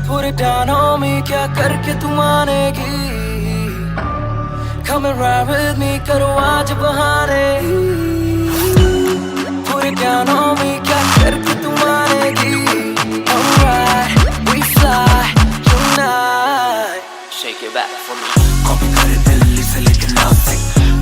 Put it down on me, क्या करके तू मानेगी? Come and ride with me, करो आज बहाने। Put it down on me, क्या करके तू मानेगी? Alright, we fly tonight. Shake it back for me. Copy करे दिल्ली से लेके नासिक,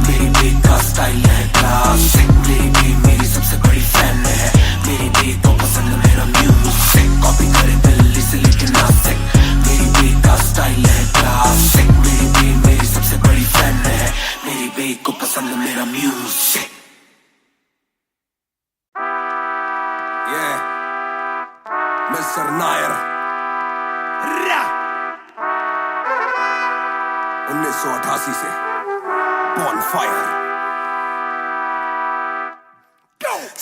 मेरी बे का स्टाइल है क्लासिक। मेरी बे मेरी सबसे बड़ी फैन है, मेरी बे को पसंद मेरा म्यूजिक। कॉपी करे दिल्ली से लेके नासिक, मेरी बे का स्टाइल है क्लासिक। मेरी बे मेरी सबसे बड़ी फैन है, मेरी बे को पसंद मेरा म्यूजिक। मिस्टर नायर 1988 से Bonfire।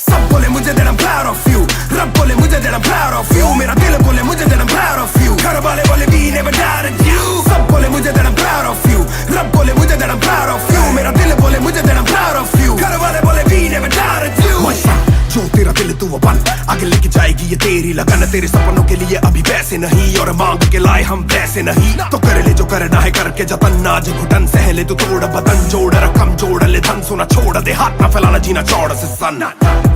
सब बोले मुझे that I'm proud of you, रब बोले मुझे that I'm proud of you, मेरा दिल बोले मुझे that I'm proud of you, घर वाले बोले we never doubted you। सब बोले मुझे that I'm proud of you, रब बोले मुझे that I'm proud of you, मेरा दिल बोले मुझे that I'm proud of you, घर वाले बोले we never doubted you। जो तेरा दिल तू वो बन, आगे लेके जाएगी ये तेरी लगन। तेरे सपनों के लिए अभी पैसे नहीं, और मांग के लाए हम पैसे नहीं। तो कर ले जो करना है करके जतन, आज घुटन सहले तो तोड़ बदन, जोड़ रकम जोड़ ले धन, सोना छोड़ दे हाथ ना फैलाना, जीना चौड़ से सन।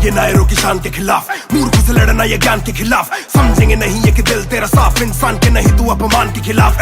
ये नायरों की शान के खिलाफ, मूर्खों से लड़ना ये ज्ञान के खिलाफ। समझेंगे नहीं ये कि दिल तेरा साफ, इंसान के नहीं तू अपमान के खिलाफ।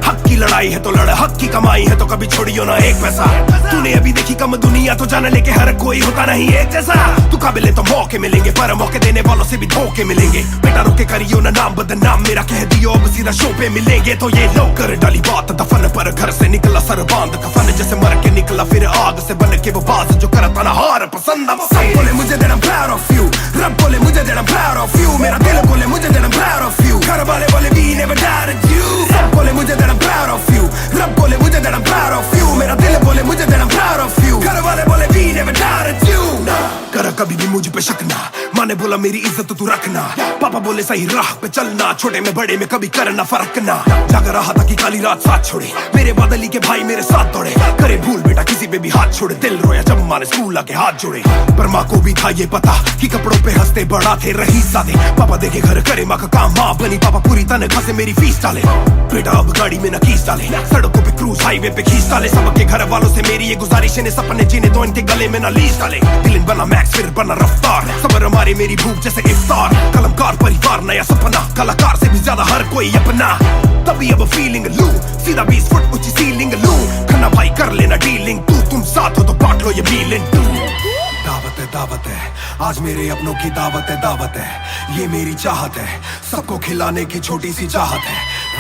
हक की लड़ाई है तो लड़, हक की कमाई है तो कभी छोड़ियो ना एक पैसा। तूने अभी देखी कम दुनिया तो जान लेके हर कोई होता नहीं एक जैसा। तू काबिल तो मौके मिलेंगे पर मौके देने वालों से भी धोखे मिलेंगे। बेटा रोके करियो ना नाम बदनाम मेरा, कह दियो अब सीधा शो पे मिलेंगे। तो ये लो कर डाली बात दफन पर, घर से निकला सर बांध कफन, जैसे मर के निकला फिर आग से बन के वो बाज जो करता ना हार पसंद। सब बोले मुझे that I'm proud of you, रब बोले मुझे that I'm proud of you, मेरा दिल बोले मुझे that I'm proud of you, घर वाले बोले we never doubted you। सब बोले मुझे that I'm proud of you, रब बोले मुझे that I'm proud of you, मेरा दिल बोले मुझे that I'm proud of you, घर वाले बोले we never doubted you। ना कर कभी भी मुझ पे शक ना, माँ ने बोला मेरी इज्जत तू रखना, पापा बोले सही राह पे चलना, छोटे में बड़े में कभी करना फर्क ना। जाग रहा था कि काली रात साथ छोड़े, मेरे बादली के भाई मेरे साथ दौड़े, करे भूल बेटा किसी पे भी हाथ छोड़े, दिल रोया जब माँ ने स्कूल आके हाथ जोड़े। पर माँ को भी था ये पता कि कपड़ों पे हंसते बड़ा थे रही सादे, पापा देखे घर करे माँ का काम, माँ बनी पापा पूरी तनख्वाह से मेरी फीस डाले। बेटा अब गाड़ी में न कीस डाले, सड़कों पे क्रूज हाईवे पे खींच डाले, सबके घर वालों से मेरी ये गुजारिश है सपने जीने तो इनके गले में न लीस डाले। दिल बना मैक्स फिर बना रफ्तार, सबर हमारे मेरी भूख जैसे इफ्तार, कलमकार परिवार नया सपना, कलाकार से भी ज्यादा हर कोई अपना। तभी अब फीलिंग लू, सीधा 20 फुट ऊंची सीलिंग लू, खन्ना भाई कर लेना डीलिंग, तुम साथ हो तो बांट लो ये बीलिंग। दावत है आज मेरे अपनों की दावत है, ये मेरी चाहत है, सबको खिलाने की छोटी सी चाहत है।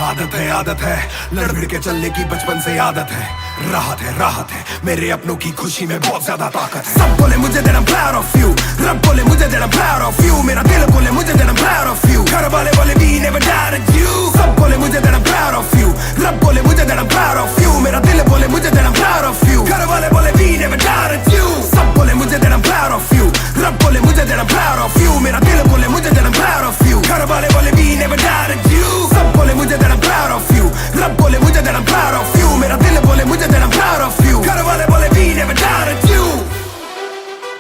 आदत है लड़ भिड़ के चलने की बचपन से आदत है, राहत है मेरे अपनों की खुशी में बहुत ज्यादा ताकत है। सब बोले मुझे that I'm proud of you, रब बोले मुझे that I'm proud of you, मेरा दिल बोले मुझे that I'm proud of you, घर वाले बोले we never doubted you। सब बोले मुझे that I'm proud of you, रब बोले मुझे that I'm proud of you, मेरा दिल बोले मुझे that I'm proud of you, घर वाले बोले we never doubted you। सब बोले मुझे that I'm proud of you, रब बोले मुझे that I'm proud of you, मेरा दिल बोले मुझे that I'm proud of you, घर वाले बोले we never doubted you। सब बोले मुझे that I'm proud of you, रब बोले मुझे that I'm proud of you, मेरा दिल बोले मुझे that I'm proud of you, घर वाले बोले we never doubted you।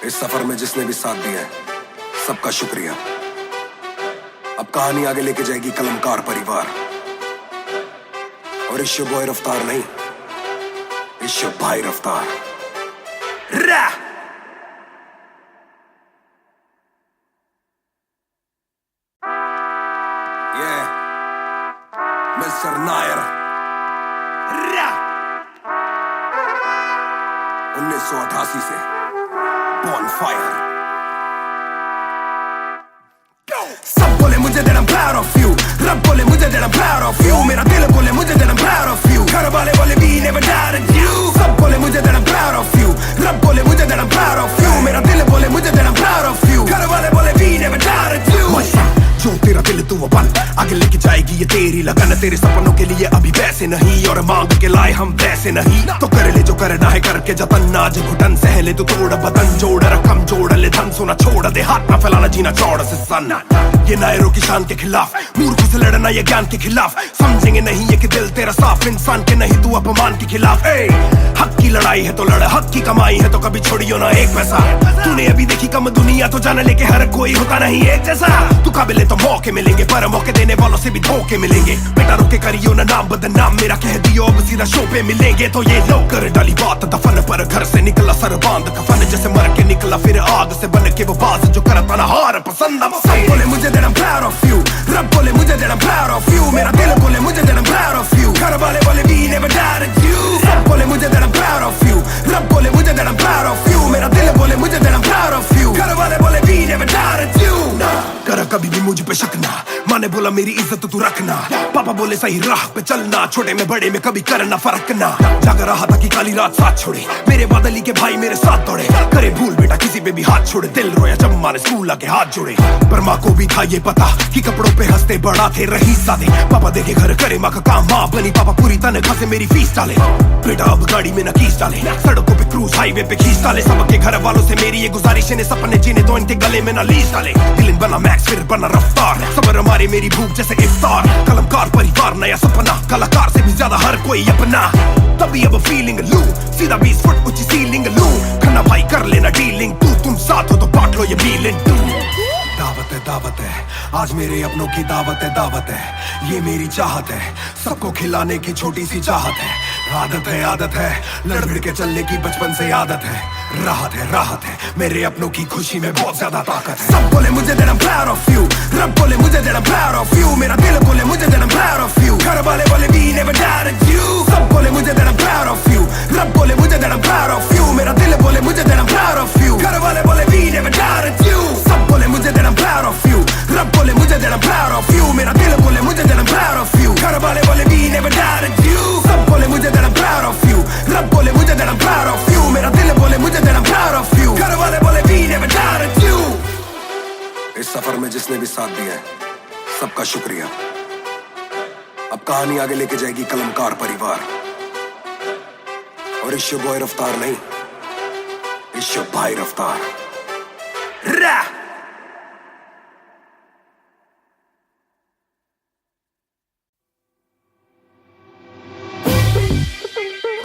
इस सफर में जिसने भी साथ दिया है सबका शुक्रिया। अब कहानी आगे लेके जाएगी कलमकार परिवार, और इश्यो बॉय रफ्तार नहीं, इश्यो भाई रफ्तार। मिस्टर नायर 1988 से Bonfire। सब बोले मुझे that I'm proud of you, रब बोले मुझे that I'm proud of you, मेरा दिल बोले मुझे that I'm proud of you, घर वाले बोले we never doubted you। सब बोले मुझे that I'm proud of you, रब बोले मुझे that I'm proud of you, मेरा दिल बोले मुझे that I'm proud of you, घर वाले बोले we never doubted you। जो तेरा दिल तू वो बन, आगे लेके जाएगी ये तेरी लगन, तेरे सपनों के लिए अभी पैसे नहीं और मांग के लाए हम वैसे नहीं, तो कर ले जो करना है करके जतन, आज घुटन सहले तू तोड़ बदन, जोड़ रकम जोड़ ले धन सोना छोड़ दे, हाथ ना फैलाना जीना चौड़ से सन। ये नायरों की शान के खिलाफ, मूर्खों से लड़ना ये ज्ञान के खिलाफ, समझेंगे नहीं ये कि दिल तेरा साफ, इंसान के नहीं तू अपमान के खिलाफ। हक की लड़ाई है तो लड़, हक की कमाई है तो कभी छोड़ियो ना एक पैसा। तूने अभी देखी कम दुनिया तो जान लेके हर कोई होता नहीं एक जैसा। तू काबिल तो मौके मिलेंगे पर मौके देने वालों से भी धोखे मिलेंगे। बेटा रोके करियो ना नाम बदनाम मेरा, कह दियो अब सीधा शो पे मिलेंगे। तो ये लो कर डाली बात दफन पर, घर से निकला सर बांध कफन, जैसे मर के निकला फिर आग से बन के वो बाज जो करता ना हार पसंद। सब बोले मुझे that I'm proud of you, रब बोले मुझे that I'm proud of you, मेरा दिल बोले मुझे that I'm proud of you, घर वाले बोले we never doubted you। सब बोले मुझे that I'm proud of you, रब बोले मुझे that I'm proud of you, मेरा दिल बोले मुझे that I'm proud of you, घर वाले बोले we never doubted you। ना कर कभी भी मुझ पे शक ना, माँ ने बोला मेरी इज्जत तू रखना, पापा बोले सही राह पे चलना, छोटे में बड़े में कभी करना फर्क ना। जाग रहा था कि काली रात साथ छोड़े, मेरे बादली के भाई मेरे साथ दौड़े, करे भूल बेटा किसी पे भी हाथ छोड़े, दिल रोया जब माँ ने स्कूल आके हाथ जोड़े। पर माँ को भी था ये पता कि कपड़ों पे हंसते बड़ा थे रही सादे, पापा देखे घर करे माँ का काम, माँ बनी पापा पूरी तनख्वाह से मेरी फीस डाले। बेटा अब गाड़ी में न कीस डाले, सड़कों पे क्रूज हाईवे पे खींच डाले, सबके घर वालों से मेरी ये गुजारिश है सपने जीने तो इनके गले में न लीस डाले। दिल बना मैक्स फिर बना रफ्तार, सबर हमारे मेरी भूख जैसे इफ्तार, कलमकार परिवार नया सपना, कलाकार से भी ज्यादा हर कोई अपना। तभी अब फीलिंग लू, सीधा 20 फुट ऊंची सीलिंग लू, खन्ना भाई कर लेना डीलिंग, तुम साथ हो तो बांट लो ये बीलिंग। दावत है आज मेरे अपनों की दावत है, ये मेरी चाहत है, सबको खिलाने की छोटी सी चाहत है। आदत है लड़बिड़ के चलने की बचपन से आदत है। राहत है मेरे अपनों की खुशी में बहुत ज्यादा ताकत है। सब बोले मुझे that I'm proud of you, रब बोले मुझे that I'm proud of you, मेरा दिल बोले मुझे that I'm proud of you, घर वाले बोले we never doubted you। सब बोले मुझे that I'm proud of you, रब बोले मुझे that I'm proud of you, मेरा दिल बोले मुझे that I'm proud of you, घर वाले बोले we never doubted you। सब बोले मुझे that I'm proud of you, रब बोले मुझे that I'm proud of you, मेरा दिल बोले मुझे that I'm proud of you, घर वाले बोले we never doubted you। सब बोले मुझे that I'm proud of you, रब बोले मुझे that I'm proud of you, मेरा दिल बोले मुझे that I'm proud of you, घर वाले बोले we never doubted you। इस सफर में जिसने भी साथ दिया है सबका शुक्रिया। अब कहानी आगे लेके जाएगी कलमकार परिवार, और इस बॉय रफ्तार नहीं, इस भाई रफ्तार।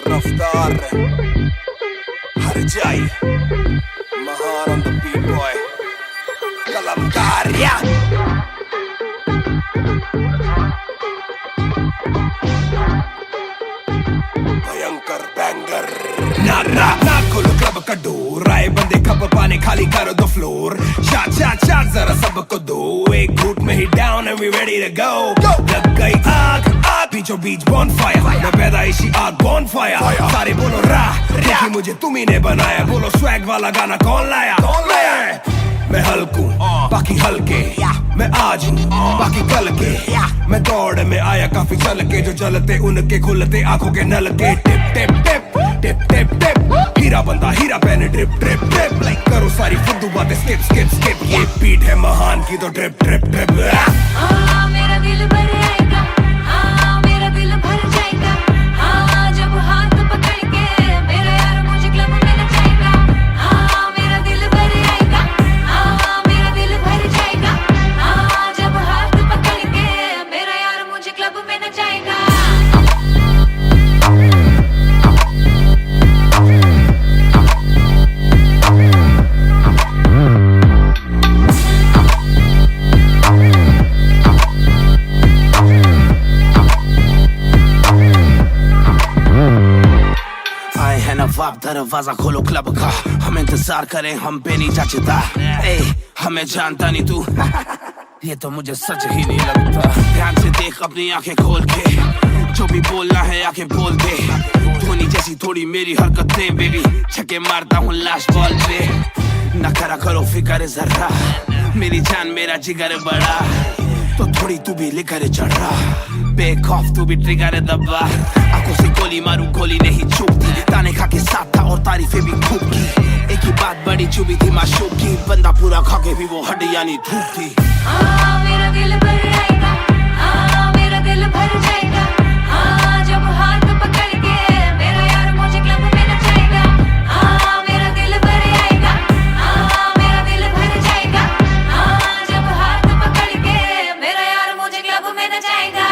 रफ्तार हर जाई महान ऑन द बीट बॉय कलमकार या भयंकर बैंगर ना खोलो क्लब का डोर, आए बंदे खप पाने खाली करो दो फ्लोर, शाट जरा सबको दो, एक घूट में ही down and we ready to go. लग गई आग बीचों बीच बॉनफायर, मैं पैदाइशी आग बॉनफायर, सारे बोलो क्योंकि मुझे तुम्ही ने बनाया, बोलो स्वैग वाला गाना कौन लाया? मैं हल्कू बाकी हल्के, मैं आज हूँ बाकी कल के, मैं दौड़ में आया काफी चल के, जो चलते उनके खुलते आंखों के नल के, टिप टिप टिप टिप टिप टिप, हीरा बंदा हीरा पहने ड्रिप ड्रिप ड्रिप, लाइक करो सारी फुद्दू बातें स्किप स्किप स्किप, ये बीट है महान की तो ड्रिप ड्रिप ड्रिप। मेरा दिल भर आएगा, मेरा दिल भर जाएगा, जब हाथ पकड़ के मेरा यार मुझे क्लब में नचाएगा। मेरा दिल भर आएगा, मेरा दिल भर जाएगा, जब हाथ पकड़ के मेरा यार मुझे क्लब में नचाएगा। नवाब दरवाजा खोलो क्लब का, हम इंतजार करें हम पे नहीं जाचता, हमें जानता नहीं तू ये तो मुझे सच ही नहीं लगता। ध्यान से देख अपनी आंखें खोल के, जो भी बोलना है आके बोल दे, धोनी जैसी थोड़ी मेरी हरकतें बेबी, छक्के मारता हूँ लास्ट बॉल पे, न करा करो फिक्र जरा, मेरी जान मेरा जिगर बड़ा, तो थोड़ी तू भी लेकर चढ़ रहा, बेखौफ तू भी ट्रिगर दबा, आंखों से गोली मारू गोली नहीं चूकती, ताने खा के साथ था और तारीफें भी खूब की, एक ही बात बड़ी चुभी थी माशूक की, बंदा पूरा खा के भी वो हड्डियां नहीं थूकती। मेरा दिल भर आएगा, मेरा दिल भर जाएगा, जब हाथ पकड़ के मेरा यार मुझे क्लब में नचाएगा। मेरा दिल भर आएगा, मेरा दिल भर जाएगा, जब हाथ पकड़ के मेरा यार मुझे क्लब में नचाएगा।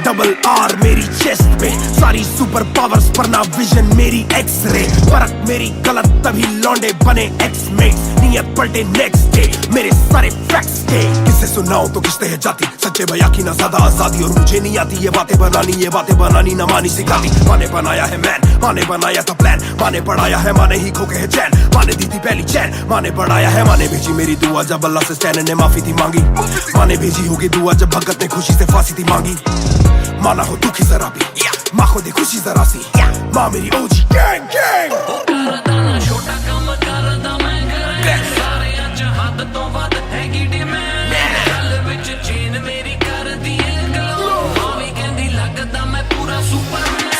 डबल आर मेरी चेस्ट पे, सारी सुपर पावर्स पर ना विजन मेरी एक्सरे। फर्क मेरी गलत तभी लौंडे बने एक्समेट्स, नियत पलटे नेक्स्ट डे मेरे सारे फैक्ट्स के। किससे सुनाऊं तो किसते है जाती, सच्चे भैया की ना ज्यादा आजादी। और मुझे नहीं आती ये बातें बनानी ना मानी सिखाती। माने बनाया है मैन, माने बनाया था प्लान, माने पढ़ाया है, माने ही खोके है चैन, माने दी थी पहली चैन, माने बढ़ाया है, माने भेजी मेरी दुआ जब अल्लाह से स्टैन ने माफी थी मांगी। माने भेजी होगी दुआ जब भगत ने खुशी से फांसी थी मांगी। माना हो दुखी जरा भी, माँ को दे खुशी जरा सी, माँ मेरी ओजी गैंग गैंग। छोटा काम करदा मैं करें, सारे अज हद तो वध हैगी डिमांड। गल विच चेन मेरी कर दी ग्लो, मावी कहंदी लगदा मैं पूरा सुपरमैन।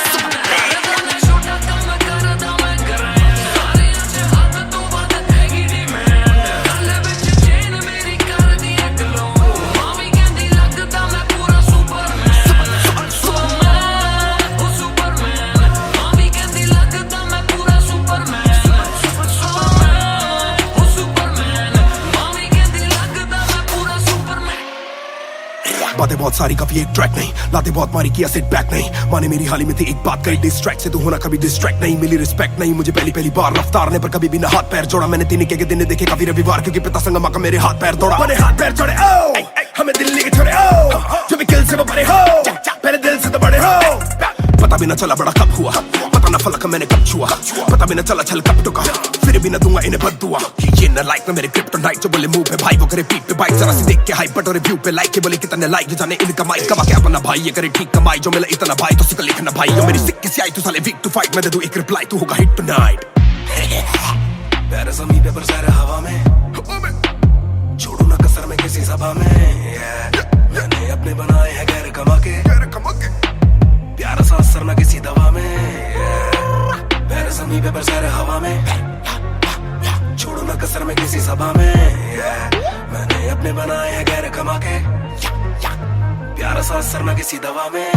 छोटा काम करदा मैं करें, सारे अज हद तो वध हैगी डिमांड। गल विच चेन मेरी कर दी ग्लो, मावी कहंदी लगदा मैं पूरा सुपरमैन। सुपरमैन, मावी कहंदी लगदा मैं पूरा सुपरमैन। बातें बहुत सारी कभी एक ट्रैक नहीं, लाते बहुत मारी किया सेट बैक नहीं। माने मेरी हाल ही में थी एक बात कही, डिस्ट्रैक्ट से तू होना कभी डिस्ट्रैक्ट नहीं। मिली रिस्पेक्ट नहीं मुझे पहली बार रफ्तार ने, पर कभी भी ना हाथ पैर जोड़ा। मैंने तीन के दिन देखे काफी रविवार, क्योंकि पिता संगमा का मेरे हाथ पैर दौड़ा। मैंने हाथ पैर जोड़े ओ हमें दिल्ली के छोड़े ओ, जो भी किल से वो बड़े हो, पहले दिल से तो बड़े हो। पता भी ना चला बड़ा कब हुआ, पता ना फलक मैंने कब छुआ, पता भी ना चला छल कब टुका, फिर भी ना दूंगा इन्हें बददुआ। ये ना लाइक ना मेरे क्रिप्टोनाइट, जो बोले मुंह पे भाई वो करे पीठ पे बाइक। जरा सी देख के हाइप बट और रिव्यू पे लाइक के बोले कितने लाइक, जाने इनका माइक कमा के अपना भाई ये करे ठीक कमाई। जो मिला इतना भाई तो सिक लिखना भाई, जो मेरी सिक्की सी आई तू साले वीक टू फाइट, मैं दे दूं एक रिप्लाई तू होगा हिट टुनाइट। पैर ज़मीन पे बरसा रहा हवा में, छोड़ू ना कसर में किसी सभा में। मैंने अपने बनाए हैं गैर कमा के, प्यारा सा असर ना किसी दवा में। पैर ज़मीन पे बरसा रहा हवा में, छोड़ू ना कसर में किसी सभा में। मैंने अपने बनाए हैं गैर कमा के, प्यारा सा असर ना किसी दवा में।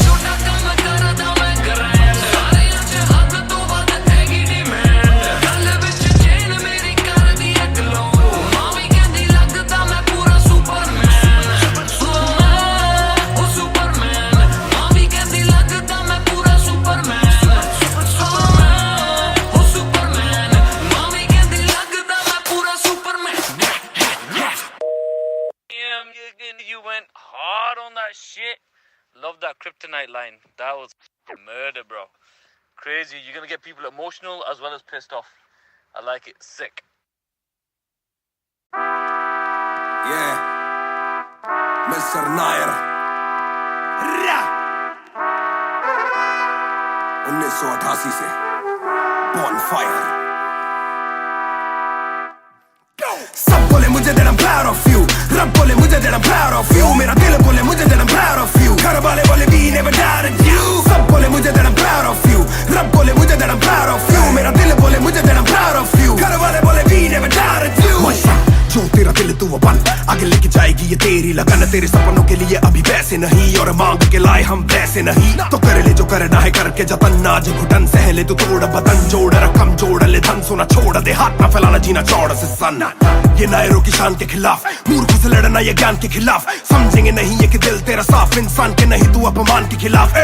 छोटा काम करदा मैं करें, सारे अज हद तो वध हैगी डिमांड। गल विच चेन मेरी कर दी ग्लो, मावी कहंदी लगदा मैं पूरा सुपरमैन। सुपरमैन, मावी कहंदी लगदा मैं पूरा सुपरमैन। सुपरमैन, मावी कहंदी लगदा मैं पूरा Superman. You went hard on that shit. Love that kryptonite line. That was murder, bro. Crazy. You're gonna get people emotional as well as pissed off. I like it. Sick. Yeah, Mr. Nair 1988 से Bonfire। सब बोले मुझे that I'm proud of you, रब बोले मुझे that I'm proud of you, मेरा दिल बोले मुझे that I'm proud of you, घर वाले बोले we never doubted you। सब बोले मुझे that I'm proud of you, रब बोले मुझे that I'm proud of you, मेरा दिल बोले मुझे that I'm proud of you, घर वाले बोले we never doubted you। जो तेरा दिल तू वो बन, आगे लेके जाएगी ये तेरी लगन। तेरे सपनों के लिए अभी पैसे नहीं, और मांग के लाए हम पैसे नहीं। तो कर ले जो करना है करके जतन, आज घुटन सह ले तू तोड़ बदन। जोड़ रकम जोड़ ले धन, सोना छोड़ दे हाथ ना फैलाना जीना चौड़ से सन। ये नायरों की शान के खिलाफ, मूर्खों से लड़ना ये ज्ञान के खिलाफ। समझेंगे नहीं ये कि दिल तेरा साफ, इंसान के नहीं तू अपमान के खिलाफ।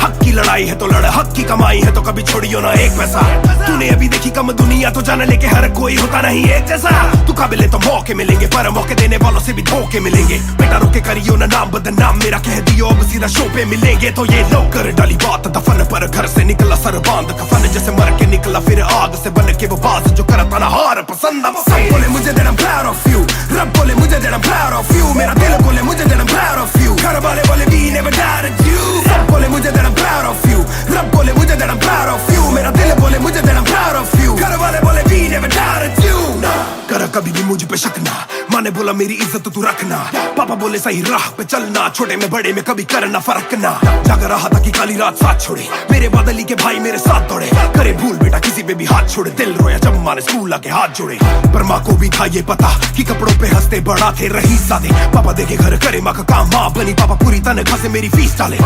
हक की लड़ाई है तो लड़, हक की कमाई है तो कभी छोड़ियो ना एक पैसा। तूने अभी देखी कम दुनिया, तो जान ले के हर कोई होता नहीं एक जैसा। तू काबिल तो मौके मिलेंगे, पर मौके देने वालों से भी धोखे मिलेंगे। बेटा रोके करियो ना नाम बदनाम, मेरा कह दियो अब सीधा शो पे मिलेंगे। तो ये लो कर डाली बात दफन पर, घर से निकला सर बांध कफन, जैसे मर के निकला फिर आग से बन के वो बाज जो करता ना हार पसंद। सब बोले मुझे that I'm proud of you, रब बोले मुझे that I'm proud of you, मेरा दिल बोले मुझे that I'm proud of you, घर वाले बोले we never doubted you। सब बोले मुझे that I'm proud of you, रब बोले मुझे that I'm proud of you, मेरा दिल बोले मुझे that I'm proud of you, घर वाले बोले we never doubted you। ना कर कभी भी मुझ पे शक ना, माँ ने बोला मेरी इज्जत तू रखना, पापा बोले सही राह पे चलना, छोटे में बड़े में कभी करना फर्क ना। जाग रहा था कि काली रात साथ छोड़े, मेरे बादली के भाई मेरे साथ दौड़े, करे भूल बेटा किसी पे भी हाथ छोड़े। दिल रोया जब माँ ने स्कूल आके हाथ जोड़े, पर माँ को भी था ये पता कि कपड़ों पे हंसते बड़ा थे रही सादे। पापा देखे घर करे माँ का काम, माँ बनी पापा पूरी तनख्वाह से मेरी फीस डाले।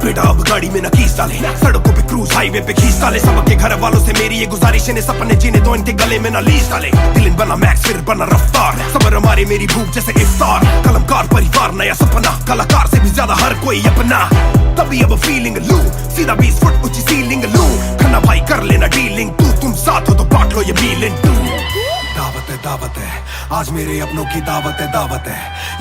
बेटा अब गाड़ी में न कीस डाले, सड़कों पे क्रूज हाईवे पे खींच डाले। सबके घर वालों से मेरी ये गुजारिश है, सपने जीने दो इनके गले में न लीस डाले। दिल बना मैक्स फिर बना रफ्तार, सबर हमारे मेरी भूख जैसे इफ्तार। कलमकार परिवार नया सपना, कलाकार से भी ज्यादा हर कोई अपना। तभी अब फीलिंग लू, सीधा 20 फुट ऊंची सीलिंग लू। खन्ना भाई कर लेना डीलिंग, तुम साथ हो तो बांट लो ये बिलिंग। दावत है आज मेरे अपनों की दावत है,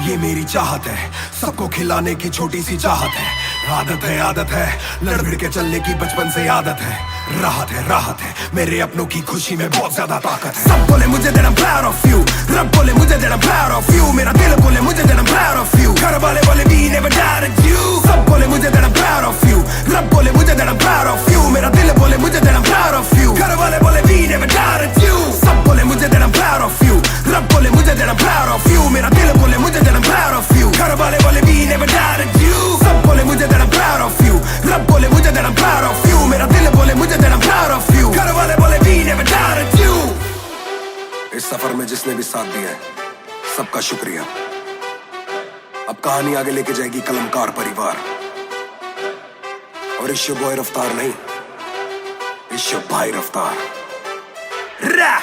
ये मेरी चाहत है, सबको खिलाने की छोटी सी चाहत है। आदत है लड़ भिड़ के चलने की बचपन से आदत है। राहत है मेरे अपनों की खुशी में बहुत ज्यादा ताकत है। सब बोले मुझे that I'm proud of you, रब बोले मुझे that I'm proud of you, मेरा दिल बोले मुझे that I'm proud of you, घर वाले बोले we never doubted you। सब बोले मुझे that I'm proud of you, रब बोले मुझे that I'm proud of you, मेरा दिल बोले मुझे that I'm proud of you, घर वाले बोले we never doubted you। सब बोले मुझे that I'm proud of you, रब बोले मुझे that I'm proud of you, मेरा दिल बोले मुझे that I'm proud of you, घर वाले बोले we never doubted you। सब बोले मुझे that I'm proud of you, रब बोले मुझे that I'm proud of you, मेरा दिल बोले मुझे that I'm proud of you, घर वाले बोले we never doubted you। इस सफर में जिसने भी साथ दिया है सबका शुक्रिया। अब कहानी आगे लेके जाएगी कलमकार परिवार, और इश्यो बॉय रफ्तार नहीं, इश्यो भाई रफ्तार। रा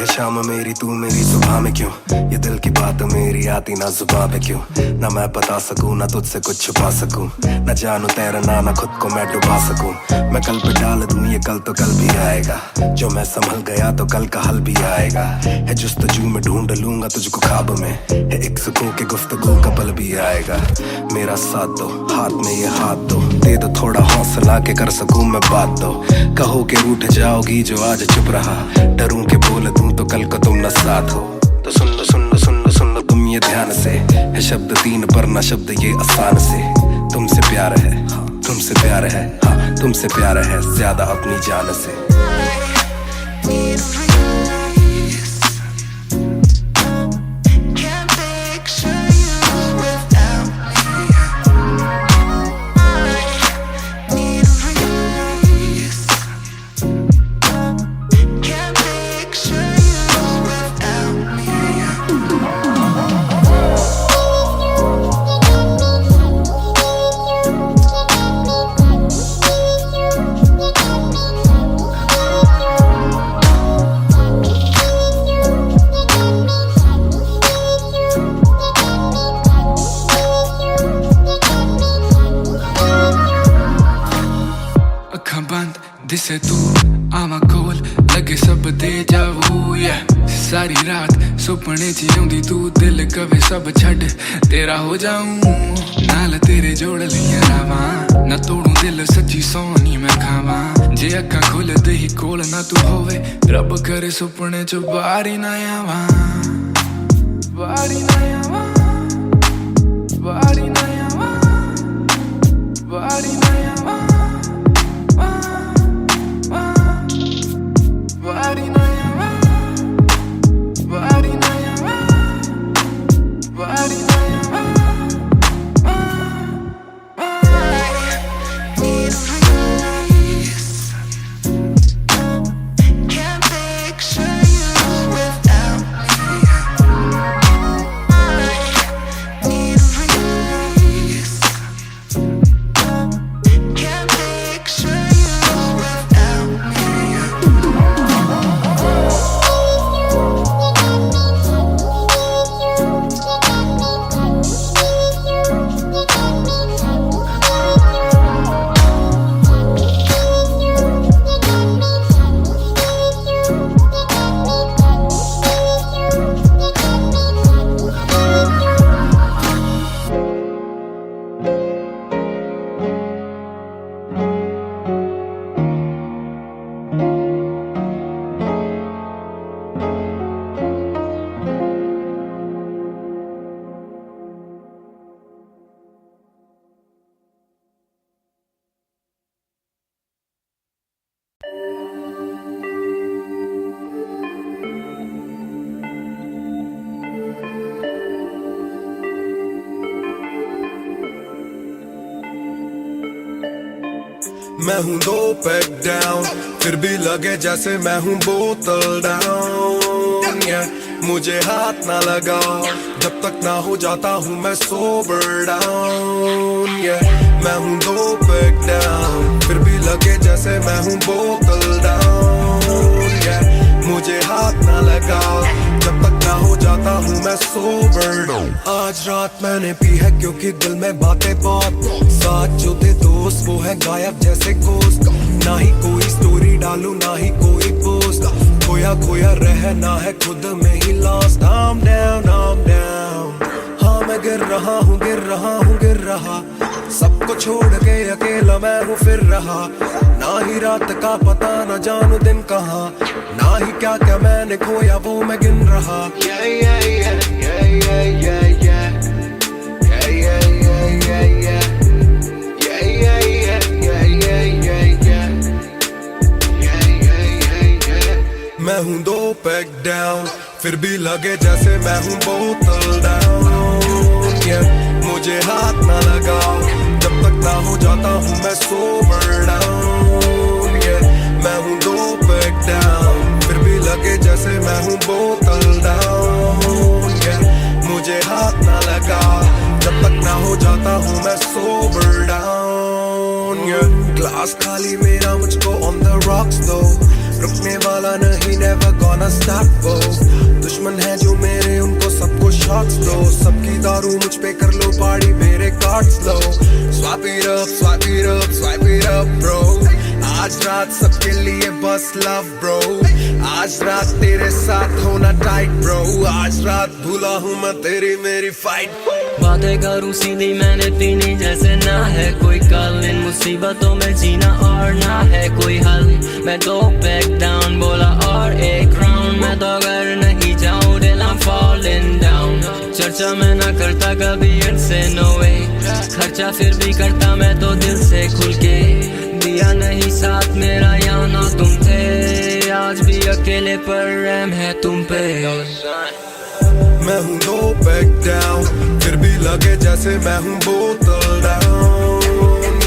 शाम मेरी तू मेरी सुबह में क्यों, ये दिल की बात मेरी आती ना जुबान पे क्यों। ना मैं बता सकूं ना तुझसे कुछ छुपा सकूं, ना जानू तैरना ना खुद को मैं डुबा सकूं। मैं कल पे डाल दूं ये कल तो कल भी आएगा, जो मैं संभल गया तो कल का हल भी आएगा। है जुस्तजू में ढूंढ लूंगा तुझको ख्वाब में, है एक सुकून के गुफ्तगू का पल भी आएगा। मेरा साथ दो हाथ में ये हाथ दो, दे दो थोड़ा हौसला के कर सकूं मैं बात दो। कहो के रूठ जाओगी जो आज चुप रहा, डरूं के बोल दूं तो कल को तुम न साथ हो। तो सुन लो तुम ये ध्यान से, है शब्द तीन पर ना शब्द ये आसान से। तुमसे प्यार है हाँ, तुमसे प्यार है हाँ, तुमसे प्यार है ज्यादा अपनी जान से। दिसे तू आवा कोल लगे सब दे जावू या सारी रात सुपने च आउंदी तू दिल कवे सब छड़ तेरा हो जाऊं नाल तेरे जोड़ लिया रावा ना तोड़ू दिल सच्ची सोनी मैं खावा जे अक्खां खोल दे ही कोल ना तू होवे रब करे सुपने च बारी ना आवा बारी ना आवा बारी ना आवा बारी ना आवा Body na yawa, body na yawa, body na yawa. Need release. Can't picture you without me. Need release. Can't picture you without me. मैं हूँ 2 पैक डाउन, फिर भी लगे जैसे मैं हूँ बोतल डाउन। मुझे हाथ ना लगाओ जब तक ना हो जाता हूँ मैं sober down, yeah. मैं हूँ 2 पैक down, फिर भी लगे जैसे मैं हूँ बोतल down, yeah. मुझे हाथ ना लगाओ जब तक ना हो जाता हूँ मैं sober down. आज रात मैंने पी है क्योंकि दिल में बातें बहुत, साथ जो थे दोस्त वो है गायब जैसे गोश्त. ना ही कोई स्टोरी डालूं ना ही कोई पोस्ट, खोया खोया रहना है खुद में ही lost. I'm down, हाँ मैं गिर रहा हूँ सबको छोड़ के अकेला मैं हूँ फिर रहा. ना ही रात का पता ना जानू दिन कहाँ, ना ही क्या क्या मैंने खोया वो मैं गिन रहा. Yeah, yeah, yeah, yeah, yeah, yeah, yeah. Yeah, yeah, yeah, yeah, yeah. Yeah, yeah, yeah, yeah, yeah, yeah, yeah. Yeah, yeah, yeah, yeah. मैं हूँ 2 पैक down, फिर भी लगे जैसे मैं हूँ बोतल down, yeah. मुझे हाथ ना लगाओ जब तक ना हो जाता हूँ मैं sober down, yeah. मैं हूँ 2 पैक down, फिर भी लगे जैसे मैं हूँ बोतल down, yeah. मुझे हाथ ना लगाओ जब तक ना हो जाता हूँ मैं sober down, yeah. ग्लास खाली मेरा मुझको on the rocks though, रुकने वाला नहीं never gonna stop वो. दुश्मन है जो मेरे उनको सबको shots दो, सबकी दारू मुझ पे कर लो पार्टी मेरे cards low. Swipe it up, swipe it up, swipe it up bro. आज रात सबके लिए बस love bro. आज रात तेरे साथ होना tight bro. आज रात भूला हूँ मैं तेरी मेरी fight. बातें करूँ सीधी मैंने पीनी जैसे ना है कोई कल, इन मुसीबतों में जीना और ना है कोई हल. मैं 2 पैक डाउन बोला और 1 राउंड, मैं तो अगर नहीं जाऊँ दिल I'm falling down. चर्चा मैं ना करता कभी इनसे no way, खर्चा फिर भी करता मैं तो दिल से खुल के. दिया नहीं साथ मेरा यहाँ ना तुम थे, आज भी अकेले पर रहम है तुम पे. मैं हूँ 2 पैक down, फिर भी लगे जैसे मैं हूँ बोतल down,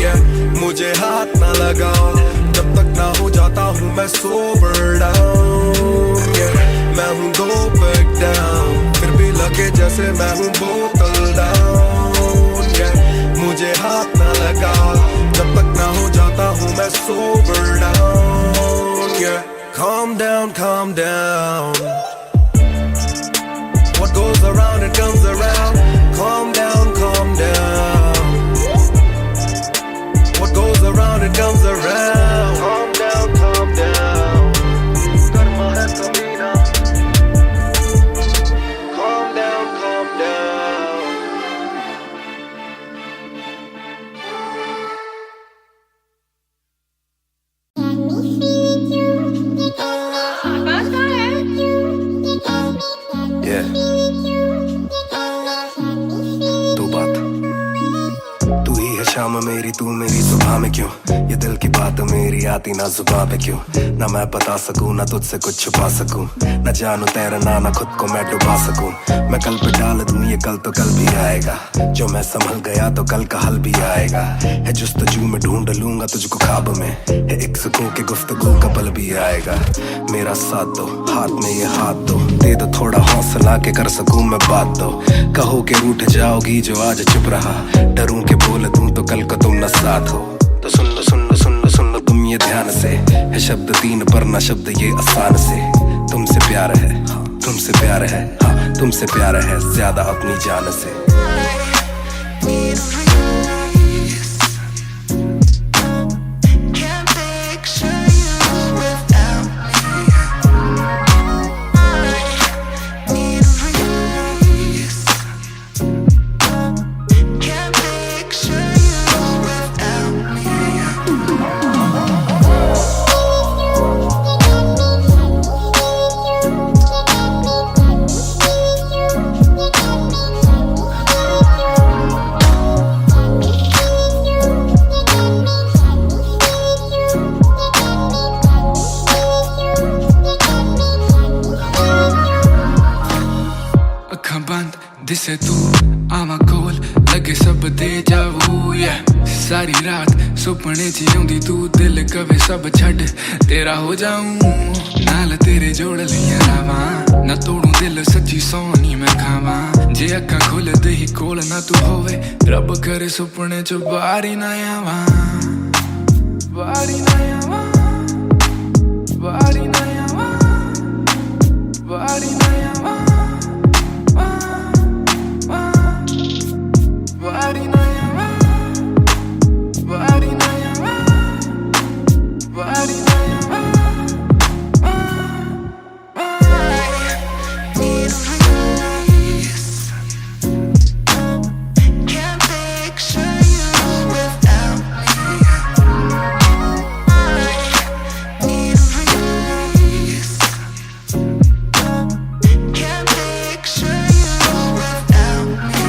yeah. मुझे हाथ ना लगाओ जब तक ना हो जाता हूँ मैं sober down, yeah. मैं हूँ 2 पैक down, फिर भी लगे जैसे मैं हूँ बोतल down, yeah. मुझे हाथ ना लगाओ जब तक ना हो जाता हूँ मैं sober down, yeah. Calm down, calm down. What goes around it comes around. Calm down, calm down. What goes around it comes around. Calm down, calm down. Karma hai kabhi na. Calm down, calm down. Yeah. 2 बात, तू ही है शाम मेरी तू मेरी सुबह में क्यों, ये दिल की बात मेरी आती ना जुबान पे क्यों. ना मैं बता सकूं ना तुझसे कुछ छुपा सकूं, ना जानू तैरना ना खुद को मैं डुबा सकूं. मैं कल पे डाल दूं ये कल तो कल भी आएगा, जो मैं संभल गया तो कल का हल भी आएगा. है जुस्तजू में ढूंढ लूंगा तुझको ख्वाब में, है एक सुकून के गुफ्तगू का पल भी आएगा. मेरा साथ दो हाथ में ये हाथ दो, दे दो थोड़ा हौसला के कर सकूं मैं बात दो. कहो के रूठ जाओगी जो आज चुप रहा, डरूं के बोल दूं तो कल को तुम न साथ हो. तो सुन लो सुन लो सुन लो सुन लो तुम ये ध्यान से, है शब्द 3 पर ना शब्द ये आसान से. तुमसे प्यार है हाँ, तुमसे प्यार है हाँ, तुमसे प्यार है ज्यादा अपनी जान से. दिसे तू आमा कोल लगे सब दे जाऊ, yeah. सारी रात सुपने च आउंदी तू दिल कवे सब छड्ड तेरा हो जाऊं नाल तेरे जोड़ लिया रावां ना तोड़ू दिल सच्ची सौ नी मैं खावां जे अक्खां खुलदे ही कोल ना तू होवे रब करे सुपने च बारी ना आवां बारी ना आवां बारी ना आवां बारी ना आवां बारी ना आवां बारी ना आवां बारी ना आवां Can't picture you without me. I need a release. Can't picture you without me.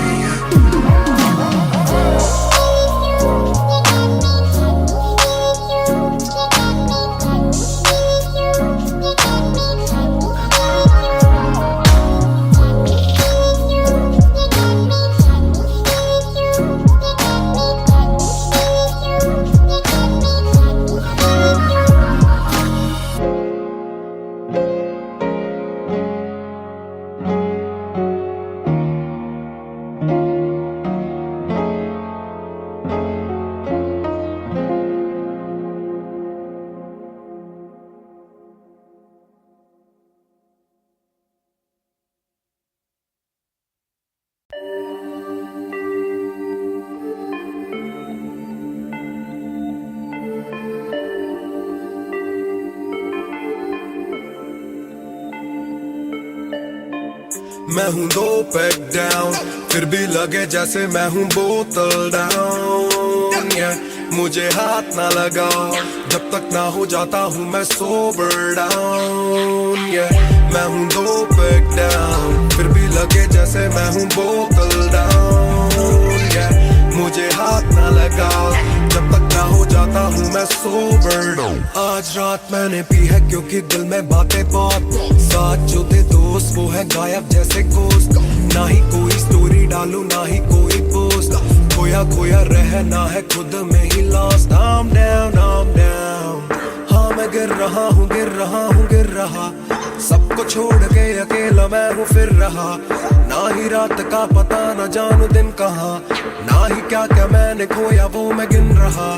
मैं हूँ 2 पैक डाउन फिर भी लगे जैसे मैं हूँ बोतल डाउन मुझे हाथ ना लगाओ जब तक ना हो जाता हूँ मैं सोबर डाउन मैं हूँ 2 पैक डाउन फिर भी लगे जैसे मैं हूँ बोतल डाउन मुझे हाथ ना लगाओ जब तक ना हो जाता हूँ मैं सोबर डाउन आज रात मैंने पी है क्योंकि दिल में बातें बहुत साथ जो थे दोस्त वो है गायब जैसे गोश्त ना ही कोई स्टोरी डालूं ना ही कोई पोस्ट खोया खोया रहना है खुद में ही लॉस्ट I'm down हाँ मैं गिर रहा हूँ गिर रहा सबको छोड़ के अकेला मैं हूँ फिर रहा ना ही रात का पता ना जानू दिन कहाँ ना ही क्या क्या मैंने खोया वो मैं गिन रहा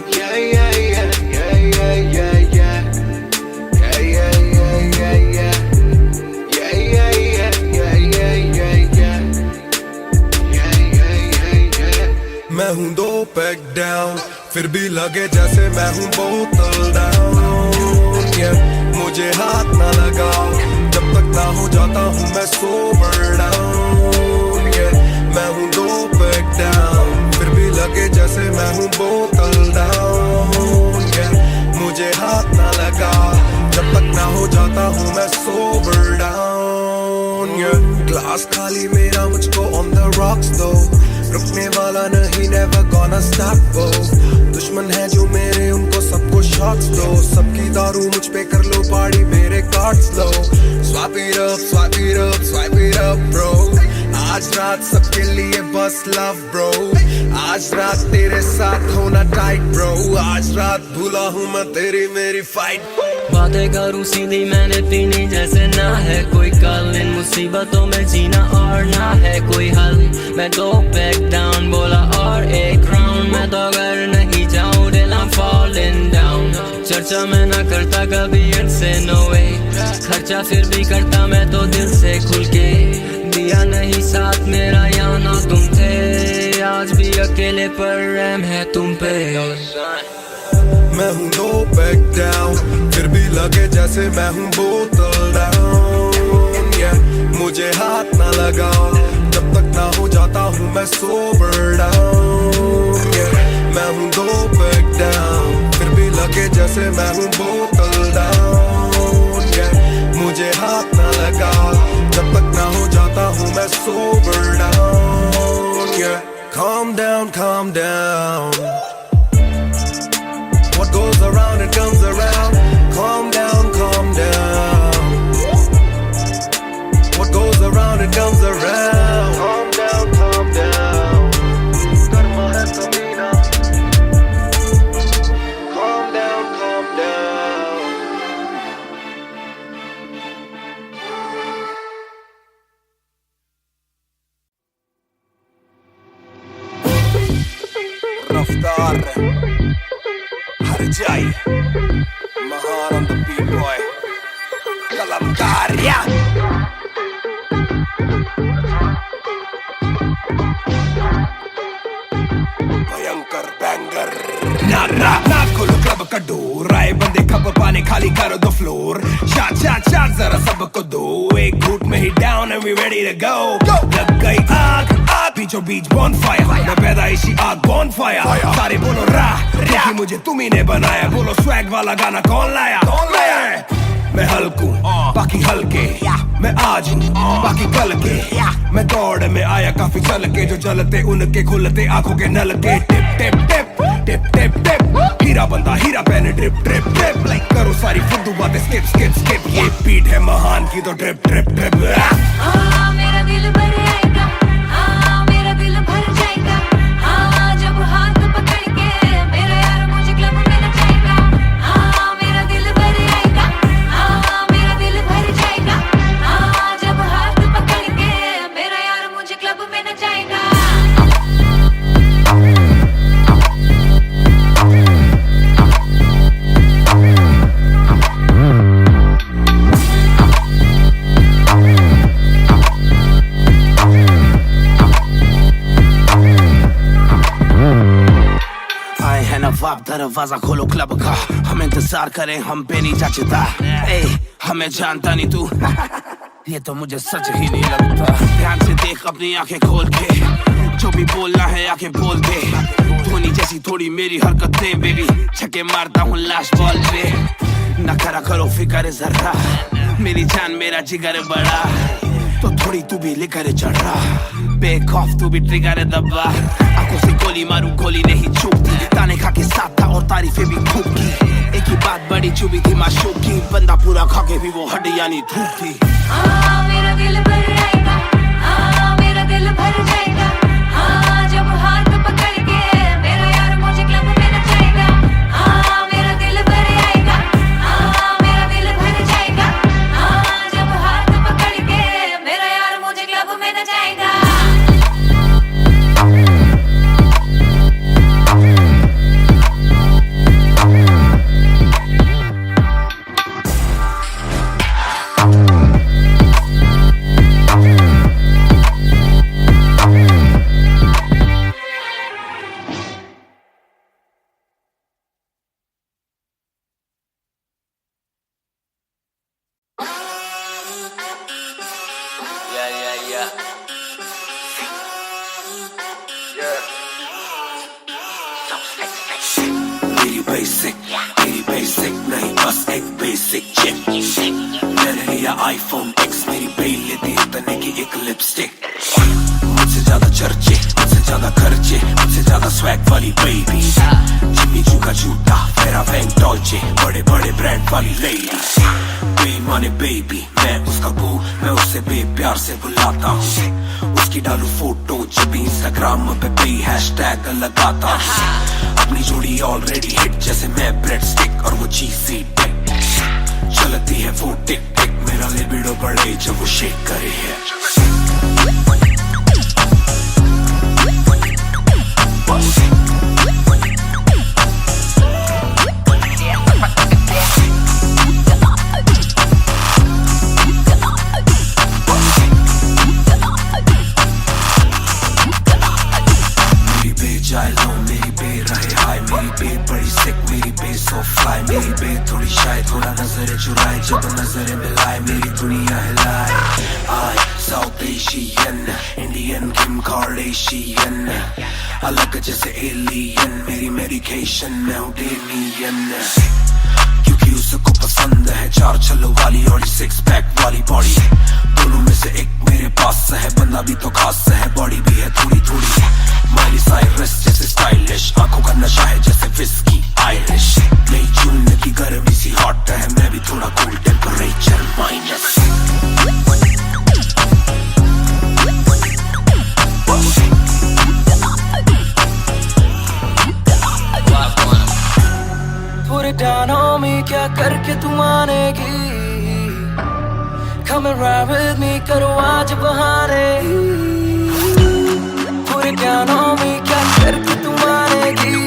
मैं हूँ 2 पैक डाउन फिर भी लगे जैसे मैं हूँ बोतल डाउन मुझे हाथ ना लगाओ जब तक ना हो जाता हूँ मैं सोबर डाउन मैं हूँ 2 पैक डाउन फिर भी लगे जैसे मैं हूँ बोतल डाउन मुझे हाथ ना लगाओ जब तक ना हो जाता हूँ मैं सोबर डाउन ग्लास खाली मेरा मुझको ऑन द रॉक्स दो रुकने वाला नहीं never gonna stop go दुश्मन है जो मेरे उनको सबको शॉट्स दो सबकी दारू मुझ पे कर लो पार्टी मेरे cards low swipe it up bro आज रात सबके लिए बस love bro आज रात तेरे साथ होना टाइट bro आज रात भूला हूँ मैं तेरी मेरी फाइट बातें करूं सीधी मैंने पीनी जैसे ना है कोई कल इन मुसीबतों में जीना और ना है कोई हल मैं 2 पैक डाउन बोला और एक राउंड मैं तो अगर नहीं जाऊं दिल I'm falling down चर्चा मैं ना करता कभी इनसे no way खर्चा फिर भी करता मैं तो दिल से खुल के दिया नहीं साथ मेरा यहाँ ना तुम थे आज भी अकेले पर रहम है तुम पे मैं हूँ 2 पैक डाउन फिर भी लगे जैसे मैं हूँ बोतल डाउन मुझे हाथ ना लगाओ जब तक ना हो जाता हूँ मैं सोबर डाउन मैं हूँ 2 पैक डाउन फिर भी लगे जैसे मैं हूँ बोतल डाउन मुझे हाथ ना लगाओ जब तक ना हो जाता हूँ मैं sober down calm down What goes around, it comes around. Calm down. What goes around, it comes around. Calm down. Karma hai kamina. रफ्तार हर जाई महान on the beat boy कलमकार या भयंकर बैंगर ना खोलो क्लब का डोर आए बंदे खब पाने खाली करो दो फ्लोर शाट जरा सबको दो एक घूट में ही down and we ready to go लग गई आग बीचों बीच बॉनफायर मैं पैदाइशी आग बॉनफायर सारे बोलो रा क्योंकि मुझे तुम्ही ने बनाया बोलो स्वैग वाला गाना कौन लाया मैं हल्कू बाकी हल्के मैं आज हूँ बाकी कल के मैं दौड़ में आया काफी चल के जो चलते उनके खुलते आंखों के नल के टिप टिप टिप टिप टिप टिप हीरा बंदा हीरा पहने ड्रिप ड्रिप ड्रिप लाइक करो सारी फुद्दू बातें स्किप स्किप स्किप ये बीट है महान की तो ड्रिप ड्रिप ड्रिप मेरा दिल भर आएगा मेरा दिल भर जाएगा जब हाथ पकड़ के मेरा यार मुझे क्लब में नचाएगा मेरा दिल भर आएगा मेरा दिल भर जाएगा जब हाथ पकड़ के मेरा यार मुझे क्लब में नचाएगा नवाब दरवाजा खोलो क्लब का हम इंतजार करें हम पे नहीं जचता हमें जानता नहीं तू ये तो मुझे सच ही नहीं लगता ध्यान से देख अपनी आंखें खोल के जो भी बोलना है आके बोल दे धोनी जैसी थोड़ी मेरी हरकतें बेबी छक्के मारता हूँ लास्ट बॉल पे न करा करो फिक्र जरा मेरी जान मेरा जिगर बड़ा तो थोड़ी तू भी लेकर चढ़ रहा बेक ऑफ तू भी ट्रिगर दबा आंखों से गोली मारू गोली नहीं चूकती ताने खा के साथ था और तारीफें भी खूब की एक ही बात बड़ी चुभी थी माशूक की बंदा पूरा खा के भी वो हड्डियां नहीं धूप थी मेरा दिल भर आएगा मेरा दिल भर जाएगा जब हाथ पकड़ के मेरा यार मुझे क्लब में नचाएगा मेरा दिल भर आएगा मेरा दिल भर जाएगा जब हाथ पकड़ के मेरा यार मुझे क्लब में नचाएगा मेरी बेसिक नहीं बस एक बेसिक चिप मैंने लिया आईफोन X मेरी बेल लेती इतने की एक लिपस्टिक मुझसे ज्यादा चर्चे मुझसे ज्यादा खर्चे मुझसे ज्यादा स्वैग वाली बेबी जिम्मी चू का जूता फेरा वैंग डॉल्चे बड़े बड़े ब्रांड वाली लेडी बेईमाने बेबी मैं उसका बू मैं उसे बेप्यार से बुलाता हूँ उसकी डालू फोटो जब इंस्टाग्राम पे बे हैशटैग लगाता अपनी जोड़ी ऑलरेडी हिट जैसे मैं ब्रेड स्टिक और वो चीज़ी टिक चलती है वो टिक टिक मेरा लिबिडो बढ़े जब वो शेक करे है मेरी बे थोड़ी शायद थोड़ा नजर चुराए जब नजर मिलाए मेरी दुनिया हिलाए आई साउथ एशियन इंडियन किम कार्डेशियन अलग जैसे एलियन मेरी मेडिकेशन मैं हूँ डेलियन क्योंकि उसको पसंद है चार छल्लो वाली और 6 पैक वाली बॉडी दोनों में से एक मेरे पास है बंदा भी तो खास है बॉडी भी है थोड़ी थोड़ी माइली साइरस जैसे स्टाइलिश आंखों का नशा है जैसे विस्की आयरिश नई जून की गर्मी सी हॉट है मैं भी थोड़ा cool temperature minus Put it down on me क्या करके तू मानेगी Come and ride with me करो आज बहाने Put it down on me क्या करके तू मानेगी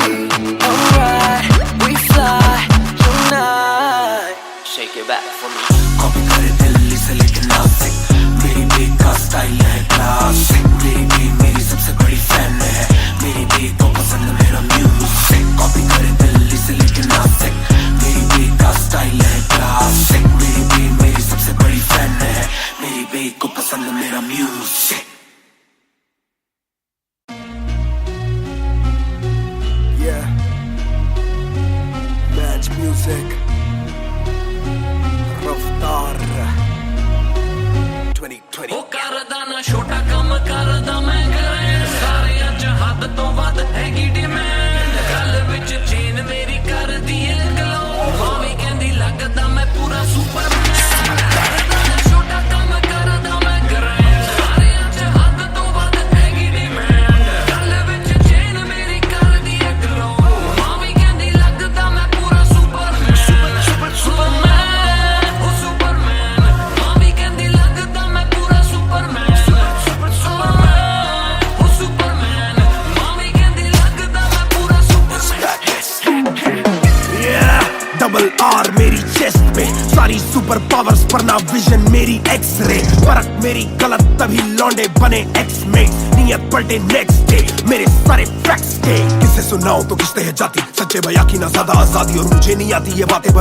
आर मेरी चेस्ट पे, सारी सुपर पावर्स पर ना विजन मेरी एक्सरे। फर्क मेरी गलत तभी लौंडे बने एक्समेट, नियत पलटे नेक्स्ट डे मेरे सारे फैक्ट्स के। किसे सुनाऊं तो किसते है जाती, सच्चे भैया की ना ज्यादा आजादी। और मुझे नहीं आती ये बातें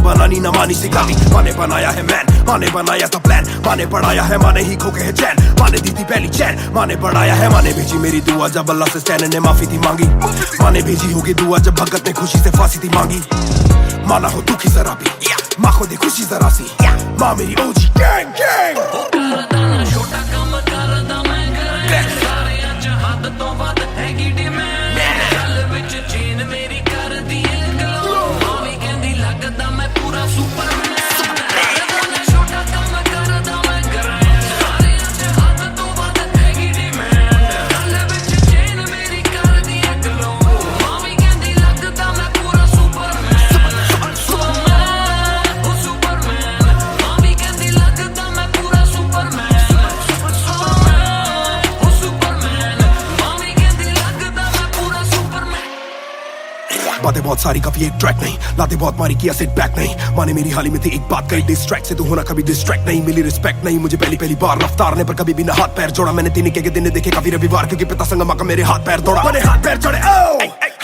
बनानी ना मानी सिखाती। माने बनाया है मैन, माने बनाया था प्लान, माने पढ़ाया है माने ही खोके है चैन, माने दी थी पहली चैन, माने बढ़ाया है माने भेजी मेरी दुआ जब अल्लाह से स्टैन ने माफी थी मांगी। माने भेजी होगी दुआ जब भगत ने खुशी से फांसी थी मांगी। माना हो दुखी जरा भी, माँ को दे खुशी जरा सी, माँ मेरी ओजी गैंग गैंग। छोटा काम करदा मैं ग्रैंड, सारे अच हद तो वध हैगी डिमांड। गल विच चेन मेरी कर दी ग्लो, मावी कहंदी लगदा मैं पूरा सुपरमैन। छोटा काम करदा मैं ग्रैंड, सारे अच हद तो वध हैगी डिमांड। गल विच चेन मेरी कर दी ग्लो, मावी कहंदी लगदा मैं पूरा सुपरमैन। सुपरमैन ओ सुपरमैन, मावी कहंदी लगदा मैं पूरा सुपरमैन। बातें बहुत सारी कभी एक ट्रैक नहीं, लाते बहुत मारी किया सेट बैक नहीं। माने मेरी हाल ही में थी एक बात कही, डिस्ट्रैक्ट से तू होना कभी डिस्ट्रैक्ट नहीं। मिली रिस्पेक्ट नहीं मुझे पहली बार रफ्तार ने, पर कभी भी ना हाथ पैर जोड़ा मैंने। तीन के दिन देखे काफी रविवार, क्योंकि पिता संगमा का मेरे हाथ पैर दौड़ा। मैंने हाथ पैर जोड़े ओ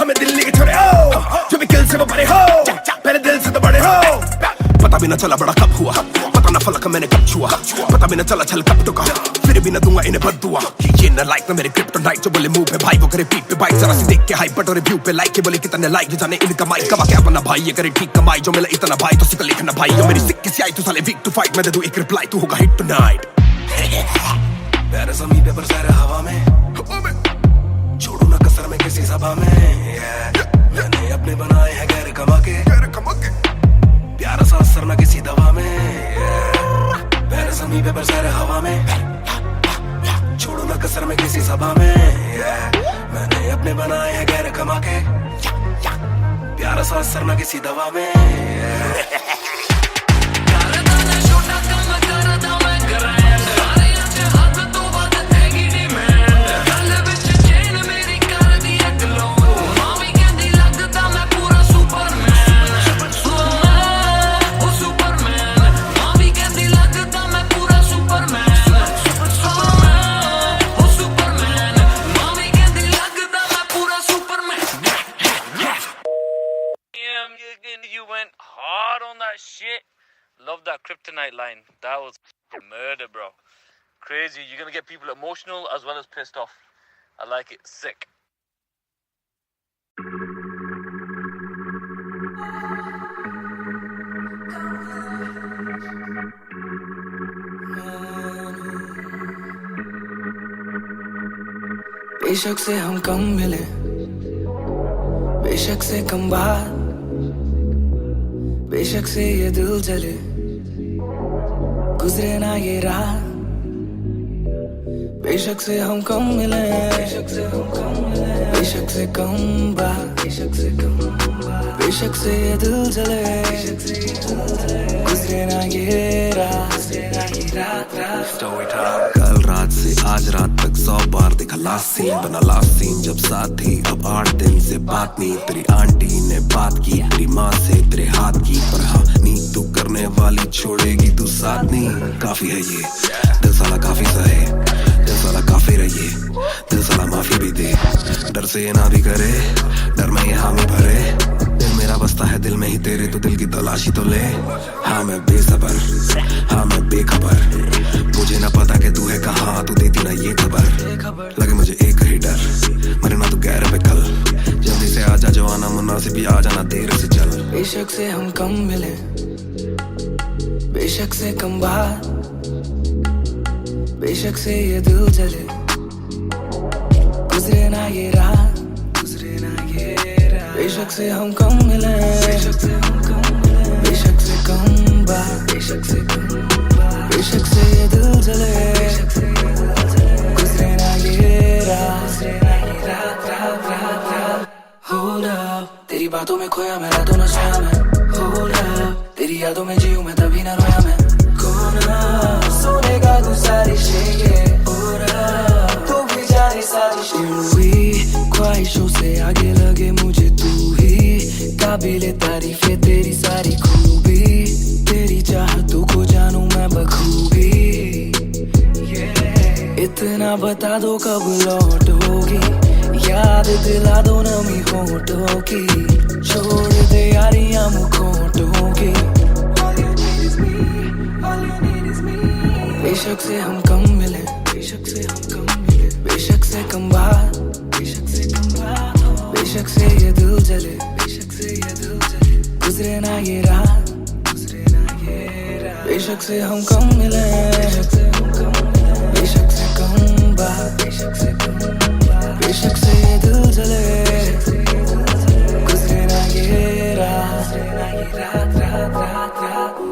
हमें दिल्ली के छोड़े ओ, जो भी किल से वो बड़े हो, पहले दिल से तो बड़े हो। पता भी ना चला बड़ा कब हुआ, पता ना फलक मैंने कब छुआ, पता भी ना चला छल कब टुका, फिर भी ना दूंगा इन्हें बद्दुआ। ये न लाइक ना मेरे क्रिप्टोनाइट, जो बोले मुंह पे भाई वो करे पीठ पे बाइक। जरा सी देख के हाइप बट और रिव्यू पे लाइक के बोले कितने लाइक, जाने इनका माइक कमा के अपना भाई ये करे ठीक कमाई। जो मिला इतना भाई तो सिक्का लिखना भाई, जो मेरी सिक्की सी आई तू साले वीक टू फाइट, मैं दे दूं एक रिप्लाई तू होगा हिट टुनाइट। मेरे ज़मीन पे बरसात हवा में, छोड़ू ना कसर में किसी सभा में। मैंने अपने बनाए हैं गैर कमा के, प्यारा सा असर ना किसी दवा में। मेरे ज़मीन पे बरसात हवा में, छोड़ू ना कसर में किसी सभा में। मैंने अपने बनाए हैं गैर कमा के, प्यारा सा असर ना किसी दवा में। You went hard on that shit. Love that kryptonite line. That was murder, bro. Crazy. You're gonna get people emotional as well as pissed off. I like it. Sick. बेशक से हम कम मिले, बेशक से कम बात, बेशक से ये दिल जले, गुजरे ना ये रात। बेशक से हम कम मिले, बेशक से हम कम मिले, बेशक से कम बात, बेशक से कम बात, बेशक से ये दिल जले, बेशक से ये दिल जले, गुजरे ना ये रात, गुजरे ना ये रात रात। कल रात से आज रात तक 100 बार देखा लास्ट सीन, बना लास्ट सीन जब साथ थी। अब 8 दिन से बात नहीं, तेरी आंटी ने बात की, तेरी माँ से तेरे हाथ की। पर हाँ नींद तू करने वाली छोड़ेगी तू साथ नहीं। काफी है ये दिल साला काफी सहे, दिल साला काफी रहिए, दिल साला माफी भी दे। डर से ये ना भी करे, डर में ये हामी भरे। दिल मेरा बसता है दिल में ही तेरे, तो दिल की तलाशी तो ले। हाँ मैं बेसबर, हाँ मैं बेखबर, मुझे ना पता कि तू है कहाँ, तू देती ना ये खबर। लगे मुझे एक ही डर, मरे ना तू गैर पे कल। जल्दी से आजा जो आना मुनासिब, ही आ जाना देर से चल। बेशक से हम कम मिले, बेशक से कम बात, बेशक से ये दिल जले, गुजरे ना ये रात, गुजरे ना ये रात। बेशक से हम कम मिले, बेशक से हम कम मिले, बेशक से कम बात, बेशक से कम बात, बेशक से ये दिल जले, बेशक से ये दिल जले, गुजरे ना ये रात, गुजरे ना ये रात रात रात रात। Hold up, तेरी बातों में खोया मैं, रातों न सोया मैं। Hold up, तेरी यादों में जीऊं मैं, तभी न रोया मैं। कोना सोने का गुजारिश है ये, तू भी जाने साजिश हुई। ख्वाहिशों से आगे लगे मुझे तू ही, काबिले तारीफे तेरी सारी खूबी, तेरी चाहतों को जानूं मैं बखूबी। इतना बता दो कब लौटोगी, याद दिला दो नमी होठों की, छोड़ दे यारियां मुखोटों की। बेशक से हम कम मिले, बेशक से हम कम मिले, बेशक से कम बात, बेशक से कम बात हो, बेशक से ये दिल जले, बेशक से ये दिल जले, गुजरे ना ये रात, गुजरे ना ये रात। बेशक से हम कम मिले, बेशक से हम कम मिले, बेशक से कम बात, बेशक से कम बात, बेशक से ये दिल जले, गुजरे ना ये रात, गुजरे ना ये रात, रात रात रात।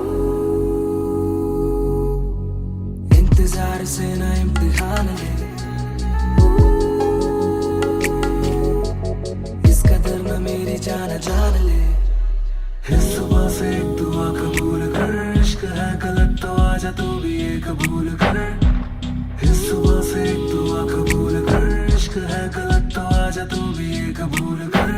इंतजार से ना इम्तिहान ले, इस कदर न मेरी जान जान ले। इस सुबह से एक दुआ कबूल कर, इश्क है गलत तो आजा तू भी ये कबूल कर। इस सुबह से एक दुआ कबूल कर, इश्क है गलत तो आजा तू भी ये कबूल कर।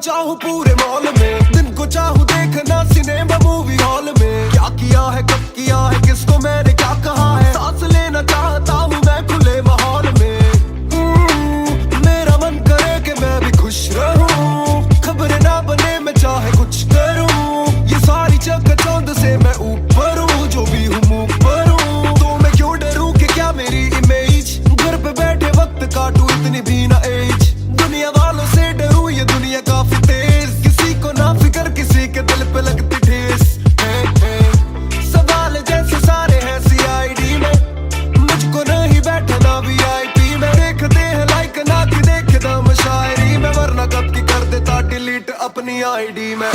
चाहूं पूरे मॉल में, दिन को चाहूं देखना सिनेमा मूवी हॉल में। क्या किया है कब किया है किसको मैंने क्या कहा है, सांस लेना चाहता हूं मैं खुले माहौल में। मेरा मन करे कि मैं भी खुश रहूं, खबरें ना बने मैं चाहे कुछ करूं। ये सारी चकाचौंध से मैं ऊपर हूं, जो भी हूं मुंह पर हूं। तो मैं क्यों डरूं कि क्या मेरी इमेज, घर पे बैठे वक्त काटूं इतनी भी ना एज। दुनिया वालों से डरूं ये दुनिया काफी तेज, किसी को ना फिकर किसी के दिल पे लगती ठेस। सवाल जैसे सारे हैं CID में, मुझको नहीं बैठना VIP में। देखते हैं लाइक ना कि देखता मैं शायरी में, वरना कब की कर देता डिलीट अपनी ID में।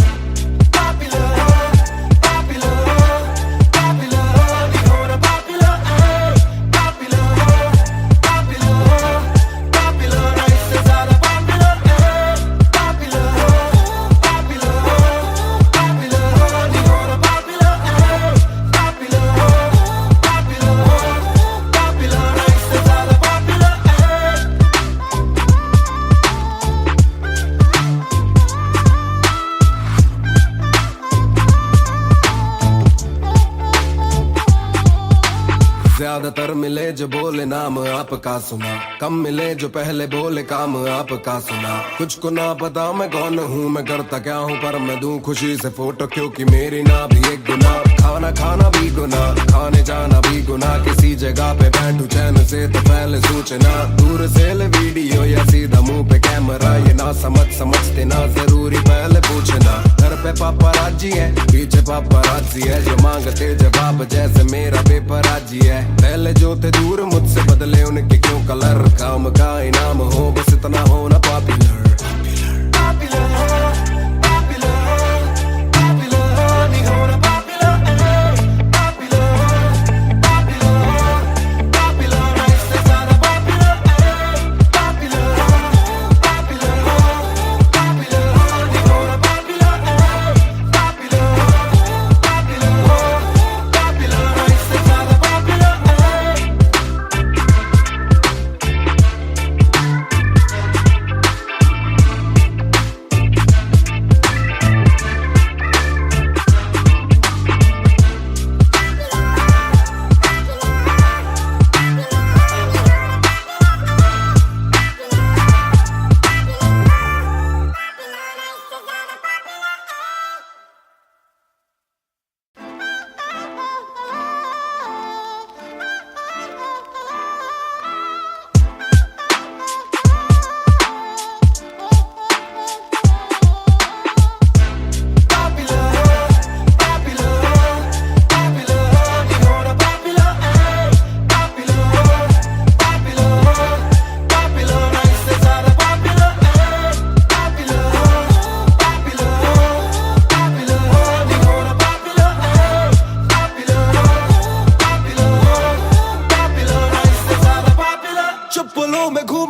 ज्यादातर मिले जो बोले नाम आपका सुना, कम मिले जो पहले बोले काम आपका सुना। कुछ को ना पता मैं कौन हूँ, मैं करता क्या हूँ, पर मैं दूं खुशी से फोटो क्योंकि मेरी ना भी एक गुना। खाना खाना भी गुना, खाने जाना भी गुना, किसी जगह पे बैठूं चैन से तो पहले सूचना। दूर से ले वीडियो या सीधा मुंह पे कैमरा, ये ना समझते ना जरूरी पहले पूछना। घर पे पापराजी है पीछे पापराजी है, जो मांगते जवाब जैसे मेरा पेपर आजी है। पहले जो थे दूर मुझसे बदले उनके क्यों कलर, काम का इनाम हो बस इतना हो ना पॉपुलर।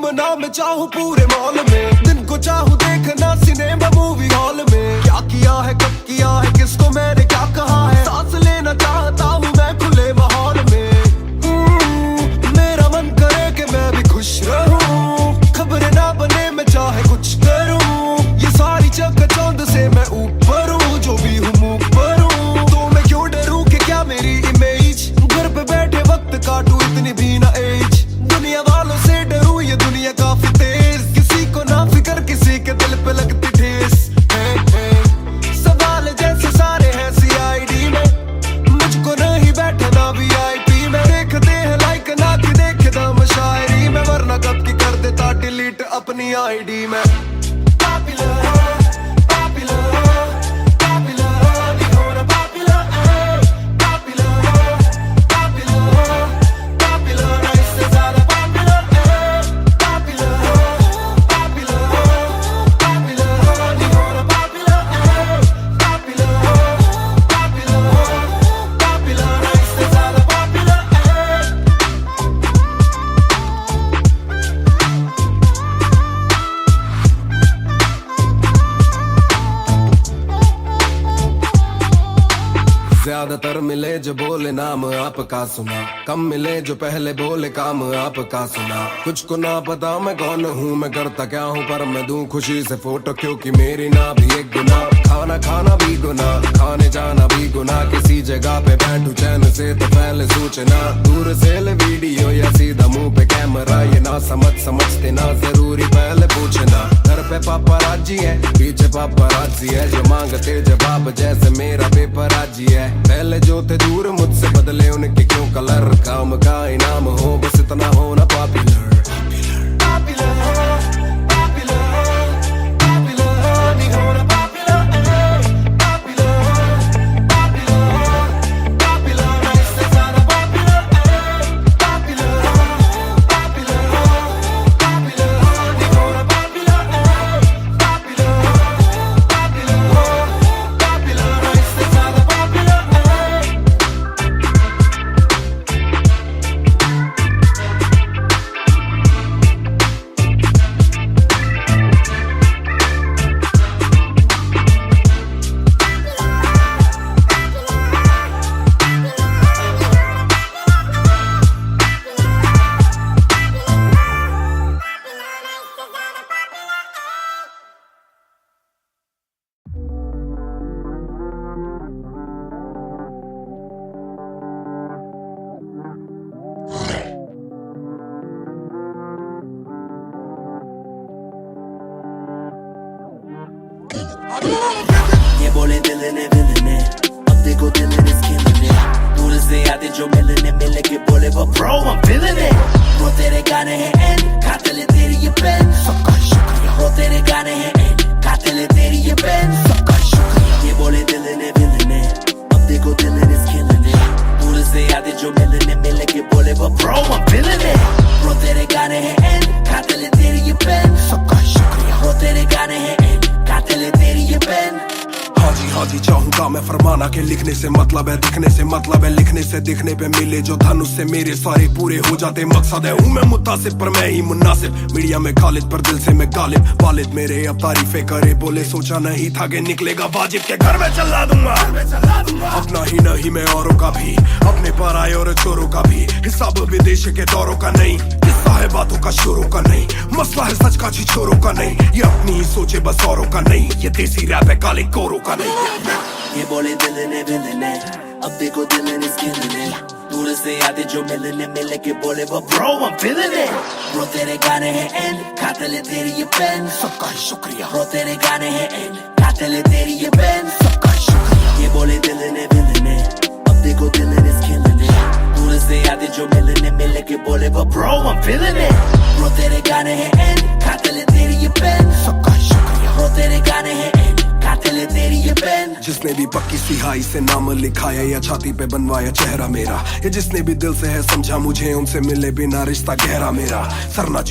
घूमना मैं चाहूँ पूरे मॉल में, दिन को चाहूँ देखना सिनेमा मूवी हॉल में। क्या किया है कब किया है किसको मैंने क्या कहा है, सांस लेना चाहता हूँ मैं खुले माहौल में। मेरा मन करे कि मैं भी खुश रहूं, खबरें ना बने मैं चाहे कुछ करूं। ये सारी चकाचौंध से मैं ऊपर हूँ, जो भी हूँ मुंह पर हूँ। तो मैं क्यों डरूं कि क्या मेरी इमेज, घर पे बैठे वक्त काटूं इतनी भी ना एज। दुनिया वालों से डरूं ये दुनिया काफी तेज, किसी को ना फिकर किसी के दिल पे लगती ठेस। सवाल जैसे सारे हैं CID में, मुझको नहीं बैठना VIP में। देखते हैं लाइक ना कि देखे दम शायरी में, वरना कब की कर देता डिलीट अपनी ID में। ज्यादातर मिले जो बोले नाम आपका सुना, कम मिले जो पहले बोले काम आपका सुना। कुछ को ना पता मैं कौन हूँ, मैं करता क्या हूँ, पर मैं दूं खुशी से फोटो क्योंकि मेरी ना भी एक गुना। खाना खाना भी गुना, खाने जाना भी गुना, किसी जगह पे बैठूं चैन से तो पहले सूचना। दूर से ले वीडियो या सीधा मुंह पे कैमरा, ये ना समझते ना जरूरी पहले पूछना। घर पे पापराजी है पीछे पापराजी है, जो मांगते जवाब जैसे मेरा पेपर आजी है। पहले जो थे दूर मुझसे बदले उनके क्यों कलर, काम का इनाम हो बस इतना होना पॉपुलर। ये बोले दिल ने अब देखो दिल ने killing it। दूर से आते जो मिलने मिले के बोले वो bro I'm feeling it। वो तेरे गाने हैं एंड खाते ले तेरी ये पेन, सबका शुक्रिया। वो तेरे गाने हैं एंड खाते ले तेरी ये पेन, सबका शुक्रिया। ये बोले दिल ने अब देखो दिल ने killing it। दूर से आते जो मिलने मिले के बोले वो bro I'm feeling it। वो तेरे गाने हैं एंड खाते ले तेरी ये पेन, सबका शुक्रिया। वो तेरे गाने हैं एंड खाते ले तेरी ये पेन। हाँ जी चाहूंगा मैं फरमाना के लिखने से मतलब है दिखने से मतलब है लिखने से दिखने पे मिले जो धन उससे मेरे सारे पूरे हो जाते मकसद है। हूँ मैं मुतासिब पर मैं ही मुनासिब, मीडिया में खालिद पर दिल से मैं गालिब। वालिद मेरे अब तारीफे करे बोले सोचा नहीं था कि निकलेगा वाजिब के घर में चला दूंगा। अपना ही नहीं मैं औरों का भी, अपने पर आए और चोरों का भी। हिसाब विदेश के दौरों का नहीं, किस्सा है बातों का शोरों का नहीं। मसला है सच का छोरों का नहीं, ये अपनी ही सोचे बस औरों का नहीं। ये देसी रैप है काले कोरों का नहीं। ये बोले दिल ने अब देखो दिल ने killing it। दूर से आते जो मिलने मिले के बोले वो bro I'm feeling it। Bro तेरे गाने हैं एंड खाते ले तेरी ये पेन, सबका शुक्रिया। ब्रो तेरे गाने हैं एंड खाते ले तेरी ये पेन, सबका शुक्रिया। ये बोले दिल ने अब देखो दिल ने killing it। दूर से आते जो मिलने मिले के बोले वो bro I'm feeling it। Bro तेरे गाने हैं एंड खाते ले तेरी ये पेन, सबका शुक्रिया। ब्रो तेरे गाने हैं एंड खाते ले तेरी ये पेन। जिसने भी पक्की सिहाई से नाम लिखाया या छाती पे बनवाया चेहरा मेरा, ये जिसने भी दिल से है समझा मुझे उनसे मिले बिना रिश्ता गहरा मेरा। सर ना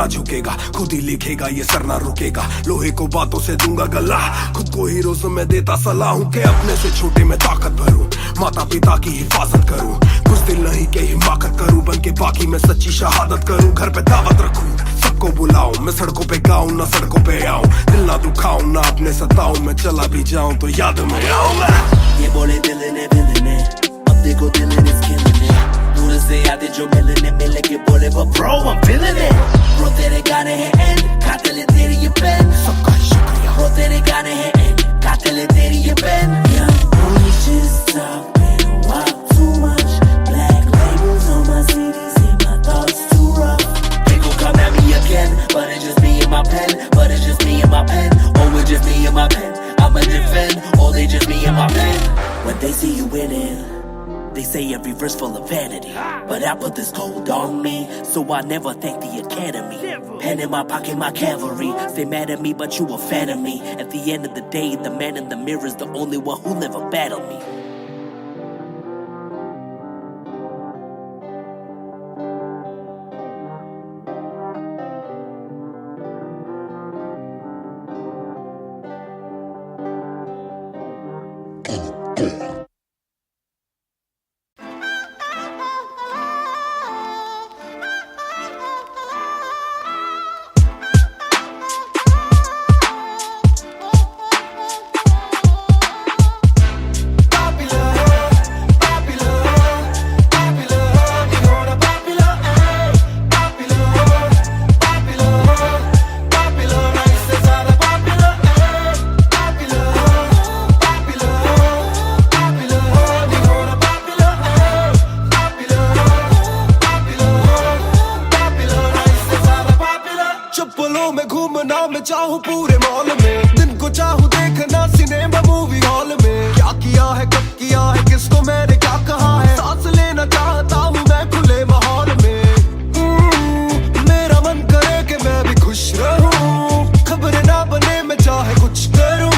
झुकेगा खुद ही लिखेगा ये सर ना रुकेगा। लोहे को बातों से दूंगा गला, खुद को हीरोज में देता सलाह हूँ के अपने से छोटे में ताकत भरूं। माता पिता की हिफाजत करूं, कुछ दिल नहीं के हिमाकत करूं। बन के बाकी मैं सच्ची शहादत करूं, घर पे दावत रखूं। सबको बुलाऊं, मैं सड़कों पे गाऊं ना सड़कों पे आऊं, दिल ना दुखाऊं ना अपने सताऊं, मैं चला भी जाऊं तो याद में आऊं मैं। ये बोले दिल ने अब देखो दिल ने दूर से आते जो मिलने मिले के बोले but bro I'm feeling it, bro तेरे गाने हैं एंड खाते ले तेरी ये पेन, सबका शुक्रिया bro तेरे गाने हैं एंड खाते ले तेरी ये pen. Only just talking about too much, black labels on my CDs and my thoughts too rough. They gon' come at me again, but it's just me and my pen, but it's just me and my pen, oh it's just me and my pen, I'ma defend, oh they just me and my pen. When they see you winning, they say every verse full of vanity, but I put this gold on me, so I never thank the academy. Pen in my pocket, my cavalry. Stay mad at me, but you a fan of me. At the end of the day, the man in the mirror is the only one who never battled me. मैं चाहूँ पूरे mall में, दिन को चाहूँ देखना cinema movie hall में, क्या किया है कब किया है किसको मैंने क्या कहा है, सांस लेना चाहता हूँ मैं खुले माहौल में। मेरा मन करे कि मैं भी खुश रहूं, खबर ना बने मैं चाहे कुछ करूं,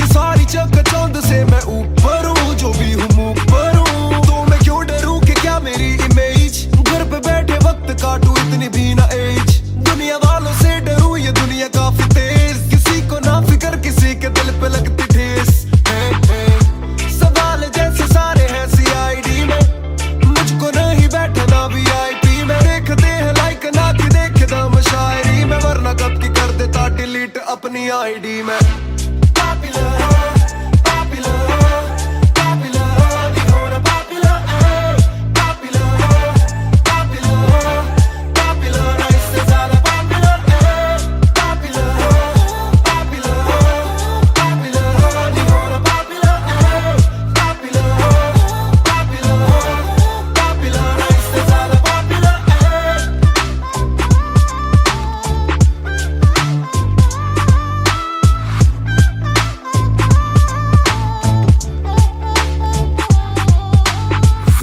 ये सारी चकाचौंध से मैं ऊपर हूँ, जो भी हूँ मुँह पर हूँ, तो मैं क्यों डरूं कि क्या मेरी इमेज, घर पे बैठे वक्त काटूं इतनी भी ना एज, दुनिया वालों से डरूं ये दुनिया काफी तेज, किसी को ना फिक्र किसी के दिल पे लगती ठेस। सवाल जैसे सारे हैं CID में, मुझको नहीं बैठना VIP में, देखते हैं लाइक ना कि देखे दम शायरी में, वरना कब की कर देता डिलीट अपनी ID में।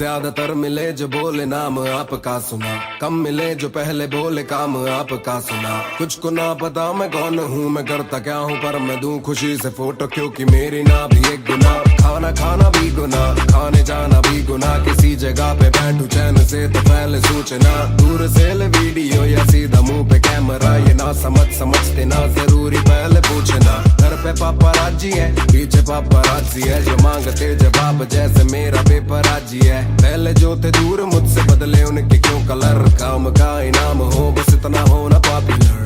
ज्यादातर मिले जो बोले नाम आपका सुना, कम मिले जो पहले बोले काम आपका सुना, कुछ को ना पता मैं कौन हूँ मैं करता क्या हूँ, पर मैं दूं खुशी से फोटो क्योंकि मेरी ना भी एक गुना, खाना खाना भी गुना, खाने जाना भी गुना, किसी जगह पे बैठू चैन से तो पहले सूचना, दूर से ले वीडियो या सीधा मुंह पे कैमरा, ये ना समझते ना जरूरी पहले पूछना, घर पे पापाराजी है पीछे पापाराजी है, जो मांगते जवाब जैसे मेरा पेपर आजी है, पहले जो थे दूर मुझसे बदले उनके क्यों कलर, काम का इनाम हो बस इतना होना पॉपुलर।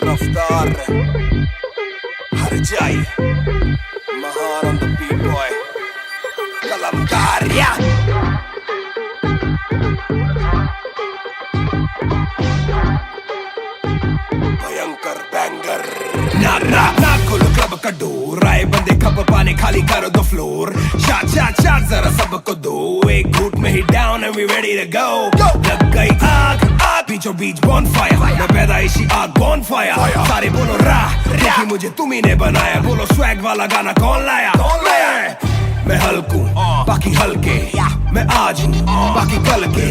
रफ्तार हर जाई महान ऑन द बीट बॉय कलमकार या भयंकर बैंगर ना खुल क्लब का डोर आए बंदे दे कप पानी खाली करो दो फ्लोर शाट शाट शाट जरा सबको दो एक घूट में ही down and we ready to go लग गई आग आग बीचों बीच बॉनफायर मैं पैदाइशी आग बॉनफायर सारे बोलो क्योंकि मुझे तुम ही ने बनाया बोलो स्वैग वाला गाना कौन लाया मैं हल्कू बाकी हल्के मैं आज हूँ बाकी कल के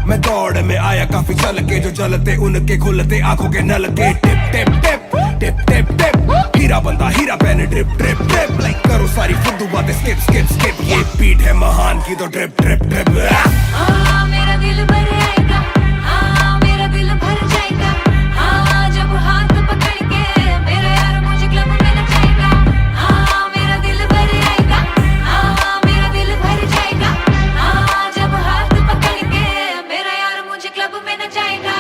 मैं दौड़ में आया काफी चल के जो चलते उनके खुलते आंखों के नल के टिप टिप टिप टिप टिप टिप हीरा बंदा हीरा पहने ड्रिप ड्रिप ड्रिप लाइक करो सारी फुद्दू बातें स्किप स्किप स्किप ये बीट है महान की तो ड्रिप ड्रिप ड्रिप मेरा दिल भर आएगा मेरा दिल भर जाएगा जब हाथ पकड़ के मेरा यार मुझे क्लब में नचाएगा मेरा दिल भर आएगा मेरा दिल भर जाएगा जब हाथ पकड़ के मेरा यार मुझे क्लब में नचाएगा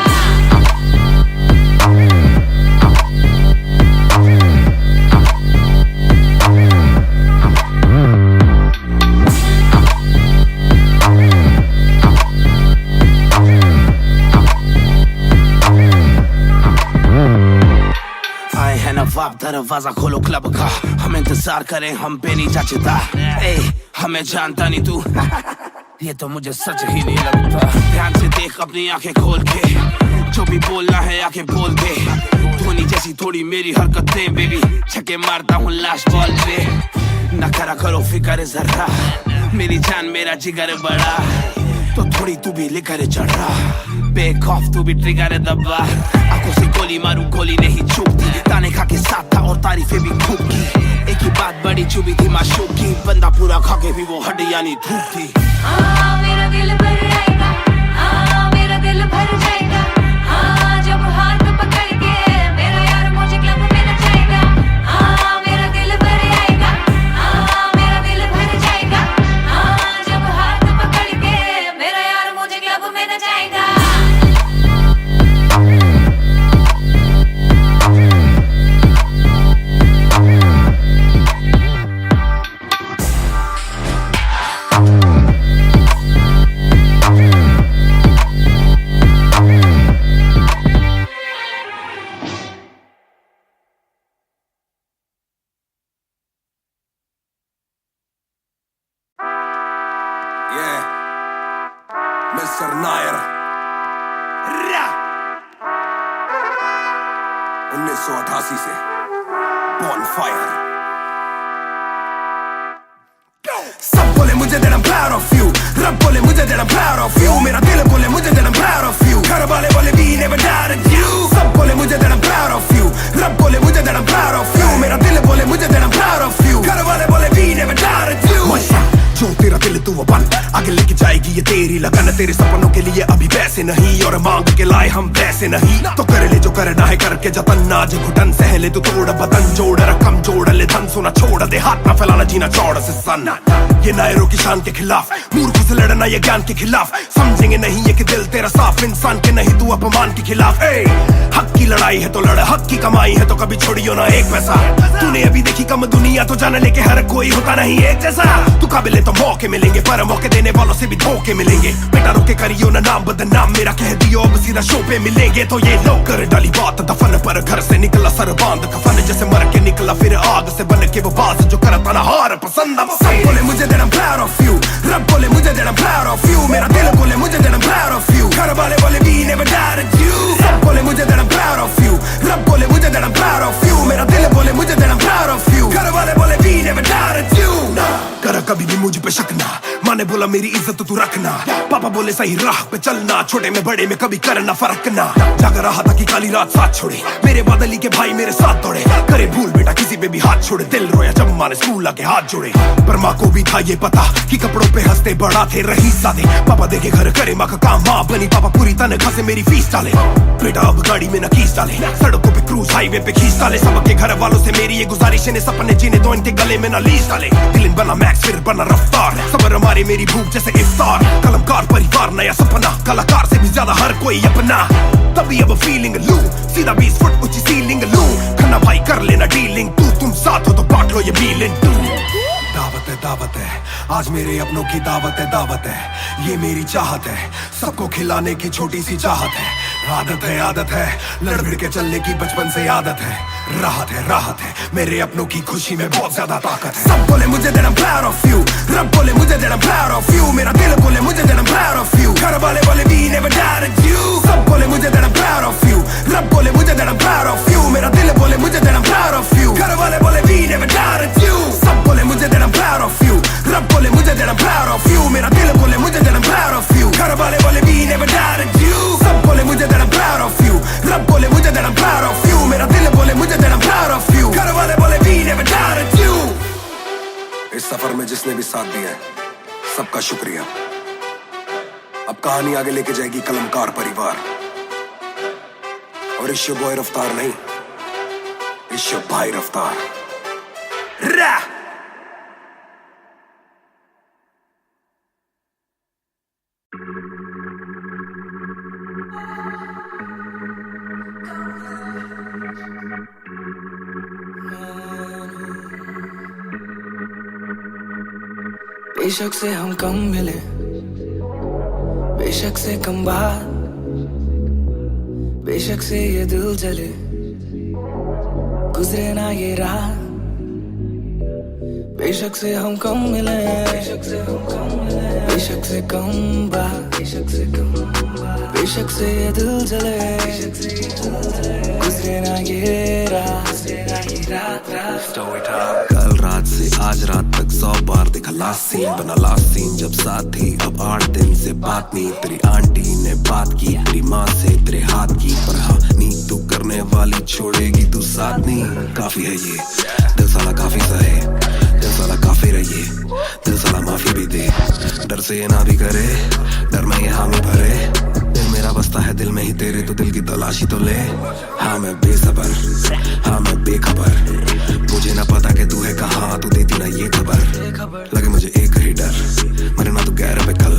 नवाब दरवाजा खोलो क्लब का हम इंतजार करें हम पे नहीं जाचता हमें जानता नहीं तू ये तो मुझे सच ही नहीं लगता ध्यान से देख अपनी आंखें खोल के जो भी बोलना है आके बोल दे धोनी जैसी थोड़ी मेरी हरकतें बेबी छक्के मारता हूँ लास्ट बॉल पे न करा करो फिक्र जरा मेरी जान मेरा जिगर बड़ा तो थोड़ी तू भी लेकर चढ़ रहा बेक ऑफ तू भी ट्रिगर दबा आंखों से गोली मारू गोली नहीं चूकती ताने खा के साथ था और तारीफें भी खूब की एक ही बात बड़ी चुभी थी माशूक की बंदा पूरा खा के भी वो हड्डियां नहीं धूप थी मेरा दिल भर आएगा मेरा दिल भर जाएगा जब हाथ पकड़ के मेरा यार मुझे क्लब में नचाएगा मेरा दिल भर आएगा मेरा दिल भर जाएगा जब हाथ पकड़ के मेरा यार मुझे क्लब में नचाएगा मिस्टर नायर 1988 से बॉनफायर सब बोले मुझे that I'm proud of you रब बोले मुझे that I'm proud of you मेरा दिल बोले मुझे that I'm proud of you घर वाले बोले we never doubted you सब बोले मुझे that I'm proud of you रब बोले मुझे that I'm proud of you मेरा दिल बोले मुझे that I'm proud of you घर वाले बोले we never doubted you जो तेरा दिल तू वो बन आगे लेके जाएगी ये तेरी लगन तेरे सपनों के लिए अभी पैसे नहीं और मांग के लाए हम पैसे नहीं तो कर ले जो करना है करके जतन आज घुटन सहले तू तोड़ बदन जोड़ रकम जोड़ ले धन सोना छोड़ दे हाथ ना फैलाना जीना चौड़ से सन ये नायरों की शान के खिलाफ मूर्खों से लड़ना ये ज्ञान के खिलाफ समझेंगे नहीं ये कि दिल तेरा साफ इंसान के नहीं तू अपमान के खिलाफ हक की लड़ाई है तो लड़ हक की कमाई है तो कभी छोड़ियो ना एक पैसा तूने अभी देखी कम दुनिया तो जान लेके हर कोई होता नहीं एक जैसा तू काबिल तो मौके मिलेंगे पर मौके देने वालों से भी धोखे मिलेंगे बेटा रोके करियो ना नाम बदनाम मेरा कह दियो अब सीधा शो पे मिलेंगे तो ये लोग कर डाली बात दफन पर घर से निकला सर बांध कफन जैसे मर के निकला फिर आग से बन के वो बात जो करता ना हार पसंद सब बोले मुझे that I'm proud of you रब बोले मुझे that I'm proud of you मेरा दिल बोले मुझे that I'm proud of you घर वाले बोले we never doubted you सब बोले मुझे that I'm proud of you रब बोले मुझे that I'm proud of you मेरा दिल बोले मुझे that I'm proud of you घर वाले बोले we never doubted you कर कभी भी मुझ पे शक ना माँ ने बोला मेरी इज्जत तू रखना पापा बोले सही राह पे चलना छोटे में बड़े में कभी करना फर्क ना जाग रहा था कि काली रात साथ छोड़े मेरे बादली के भाई मेरे साथ दौड़े करे भूल बेटा किसी पे भी हाथ छोड़े दिल रोया जब माँ ने स्कूल आके हाथ जोड़े पर माँ को भी था ये पता कि कपड़ों पे हंसते बड़ा थे रही सादे पापा देखे घर करे माँ का काम माँ बनी पापा पूरी तनख्वाह से मेरी फीस डाले बेटा अब गाड़ी में न खींच डाले सड़कों पे क्रूज हाईवे पे खींच डाले सबके घर वालों से मेरी ये गुजारिश ने सपने जीने दो इनके गले में न लीस डाले दिल बना मैक्स फिर बना रफ्तार सबर हमारे मेरी भूख जैसे इफ्तार कलमकार परिवार नया सपना कलाकार से भी ज्यादा हर कोई अपना तभी अब फीलिंग लू सीधा 20 फुट ऊंची सीलिंग लू खन्ना भाई कर लेना डीलिंग तुम साथ हो तो बांट लो ये बीलिंग दावत है आज मेरे अपनों की दावत है ये मेरी चाहत है सबको खिलाने की छोटी सी चाहत है आदत है लड़ भिड़ के चलने की बचपन से आदत है। राहत है मेरे अपनों की खुशी में बहुत ज्यादा ताकत है। सब बोले मुझे that I'm proud of you, रब बोले मुझे that I'm proud of you, मेरा दिल बोले मुझे that I'm proud of you, घर वाले बोले we never doubted you। सब बोले मुझे that I'm proud of you, रब बोले मुझे that I'm proud of you, मेरा दिल बोले मुझे that I'm proud of you, घर वाले बोले we never doubted you। सब बोले मुझे that I'm proud of you, रब बोले मुझे that I'm proud of you, मेरा दिल बोले मुझे that I'm proud of you, घर वाले बोले we never doubted you। सब बोले मुझे that I'm proud of you, रब बोले मुझे that I'm proud of you, मेरा दिल बोले मुझे that I'm proud of you, घर वाले बोले we never doubted you। इस सफर में जिसने भी साथ दिया है सबका शुक्रिया। अब कहानी आगे लेके जाएगी कलमकार परिवार, और इस बॉय रफ्तार नहीं, इस भाई रफ्तार। बेशक से हम कम मिले, बेशक से कम बात, बेशक से ये दिल जले, गुजरे ना ये रात। बेशक से हम कम मिले, बेशक से हम कम मिले, बेशक से कम बात, बेशक से कम बात, बेशक से ये दिल जले, बेशक से ये दिल जले, गुजरे ना ये रात, गुजरे ना ये रात। कल रात से आज रात तक 100 बार देखा लास्ट सीन, बना लास्ट सीन जब साथ थी। अब 8 दिन से बात नहीं, तेरी आंटी ने बात की, तेरी माँ से तेरे हाथ की, पर हाँ नींद तू करने वाली छोड़ेगी तू साथ नहीं। काफी है ये दिल साला काफी सहे, दिल साला काफी रहिए, दिल साला माफी भी दे, डर से ये ना भी करे, डर में ये हामी भरे। दिल मेरा बसता है दिल में ही तेरे, तो दिल की तलाशी तो ले। हाँ मैं बेसबर, हाँ मैं बेखबर, मुझे ना पता कि तू है कहाँ, तू देती ना ये खबर। लगे मुझे एक ही डर, मरे ना तू गैर पे कल,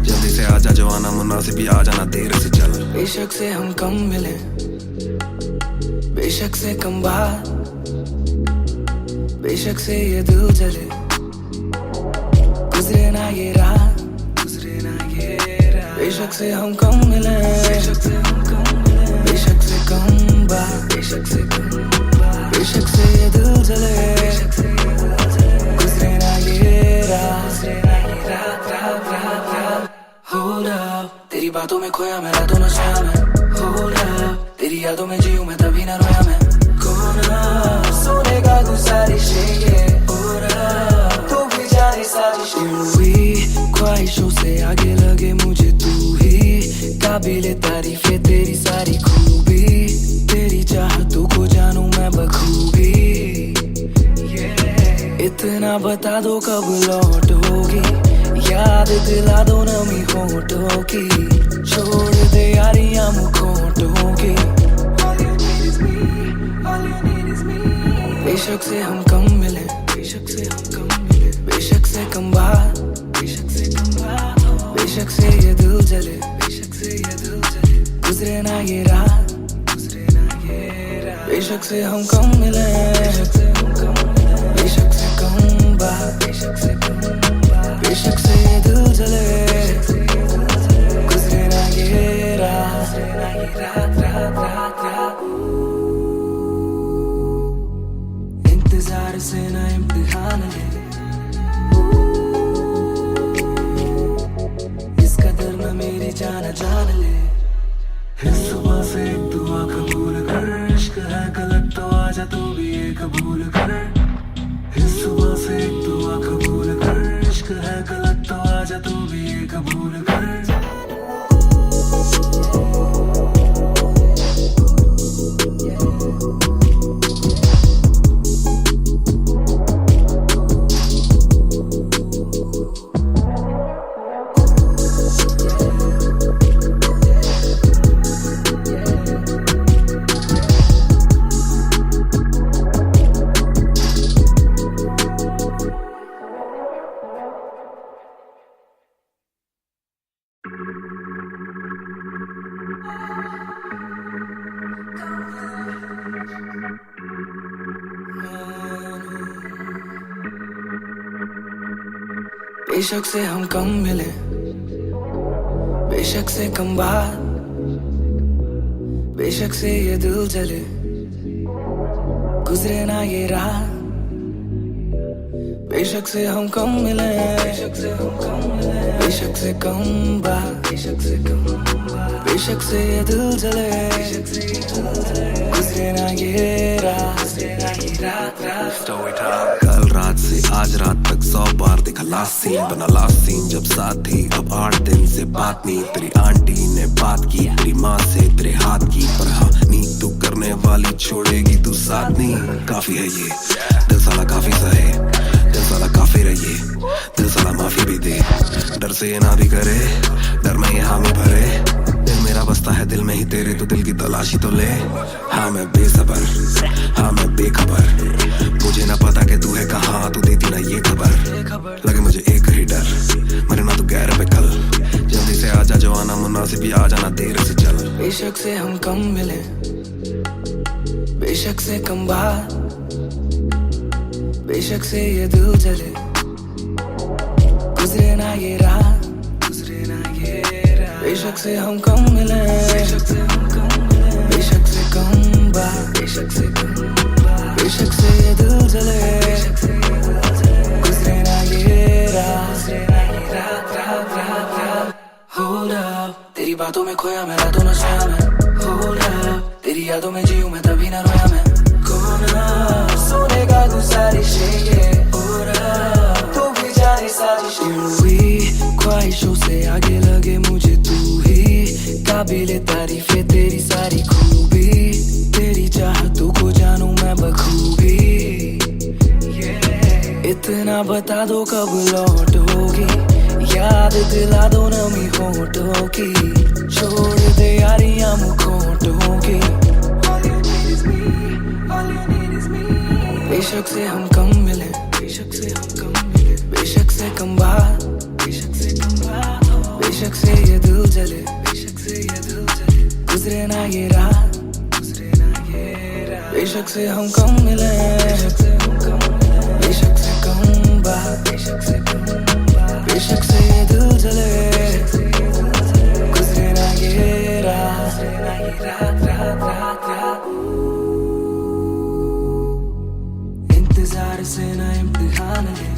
जल्दी से आजा जो आना मुनासिब, आ जाना देर से चल। बेशक से हम कम मिले, बेशक से कम बात, बेशक से ये दिल जले, गुजरे ना ये रात, गुजरे ना ये रात। बेशक से हम कम मिले, बेशक से हम कम मिले, बेशक से कम बात, बेशक से कम बात, बेशक से ये दिल जले, बेशक से ये दिल जले, गुजरे ना ये रात, गुजरे ना ये रात, रात रात रात। Hold up, तेरी बातों में खोया मैं, रातों न सोया मैं। Hold up, तेरी यादों में जीऊं मैं, तभी न रोया मैं। कोना सोने का गुजारिश है ये, तू भी जाने साजिश हुई, ख्वाहिशों से आगे लगे मुझे तू ही, काबिले तारीफ है तेरी सारी खूबी, तेरी चाहतों को जानूं मैं बखूबी। इतना बता दो कब लौटोगी, याद दिला दो नमी होठों की, छोड़ दे यारियां मुखोटों की। बेशक से हम कम मिले, बेशक से हम कम मिले, बेशक से कम बात, बेशक से कम बात, बेशक से ये दिल जले, बेशक से ये दिल जले, गुजरे ना ये रात, गुजरे ना ये रात। बेशक से हम कम मिले, बेशक से हम कम मिले, बेशक से कम बात, बेशक से कम बात, बेशक से ये दिल जले, बेशक से ये दिल जले, गुजरे ना ये रात, गुजरे ना ये रात, रात रात रात। इंतजार से ना इम्तिहान ले, इस कदर न मेरी जान जान ले। इस सुबह से एक दुआ कबूल कर, इश्क है गलत तो आजा तू भी ये कबूल कर। इस सुबह से एक दुआ कबूल कर, इश्क है गलत तो आजा तू भी ये कबूल कर। बेशक से हम कम मिले, बेशक से कम बात, बेशक से ये दिल जले, गुजरे ना ये राह, बेशक से हम कम मिले, बेशक से कम बात, बेशक से ये दिल जले, गुजरे ना ये रात। कल रात से आज रात तक 100 बार देखा लास्ट सीन, बना लास्ट सीन जब साथ थी, अब 8 दिन से बात नहीं। तेरी आंटी ने बात की, तेरी माँ से तेरे हाथ की, पर हाँ नी तू करने वाली छोड़ेगी तू साथ नहीं। काफी है ये दिल साला, काफी सहे दिल साला, काफी रहिए दिल साला, माफी भी दे, डर से ये ना भी करे, डर में ये हामी भरे। दिल मेरा बसता है दिल में ही तेरे, तो दिल की तलाशी तो ले। हाँ मैं बेसबर, हाँ मैं बेखबर, मुझे ना पता कि तू है कहाँ, तू देती ना ये खबर। लगे मुझे एक ही डर, मरे ना तू गैर पे कल, जल्दी से आजा जो आना मुनासिब, आ जाना देर से चल। बेशक से हम कम मिले, बेशक से कम बात, बेशक से ये दिल जले, गुजरे ना ये रात, बेशक से हम कम मिले, बेशक से कम बात, बेशक से ये दिल जले, गुजरे ना ये रात। Hold up, तेरी बातों में खोया मैं, रातों न सोया मैं। Hold up, तेरी यादों में जीऊं मैं, तभी ना रोया मैं। कौन सोने का गुजारिश है ये, तू भी जाने साजिश हुई, ख्वाहिशों से आगे लगे मुझे तू ही, काबिले तारीफ है तेरी सारी खूबी, तेरी चाहतों को जानूं मैं बखूबी। इतना बता दो कब लौटोगी, याद दिला दो नमी होठों की, छोड़ दे यारियां मुखोटों की। बेशक से हम कम मिले, बेशक से कम बात, बेशक से ये दिल जले, गुजरे ना ये रात, बेशक से हम कम मिले, बेशक से कम बात, बेशक से ये दिल जले, गुजरे ना ये रात। इंतजार से ना इम्तिहान ले,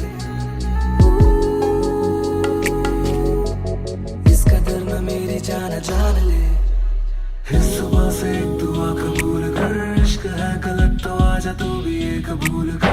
इस कदर ना मेरी जान ले। इस सुबह से एक दुआ कबूल कर, इश्क है गलत तो आजा तू भी ये कबूल कर।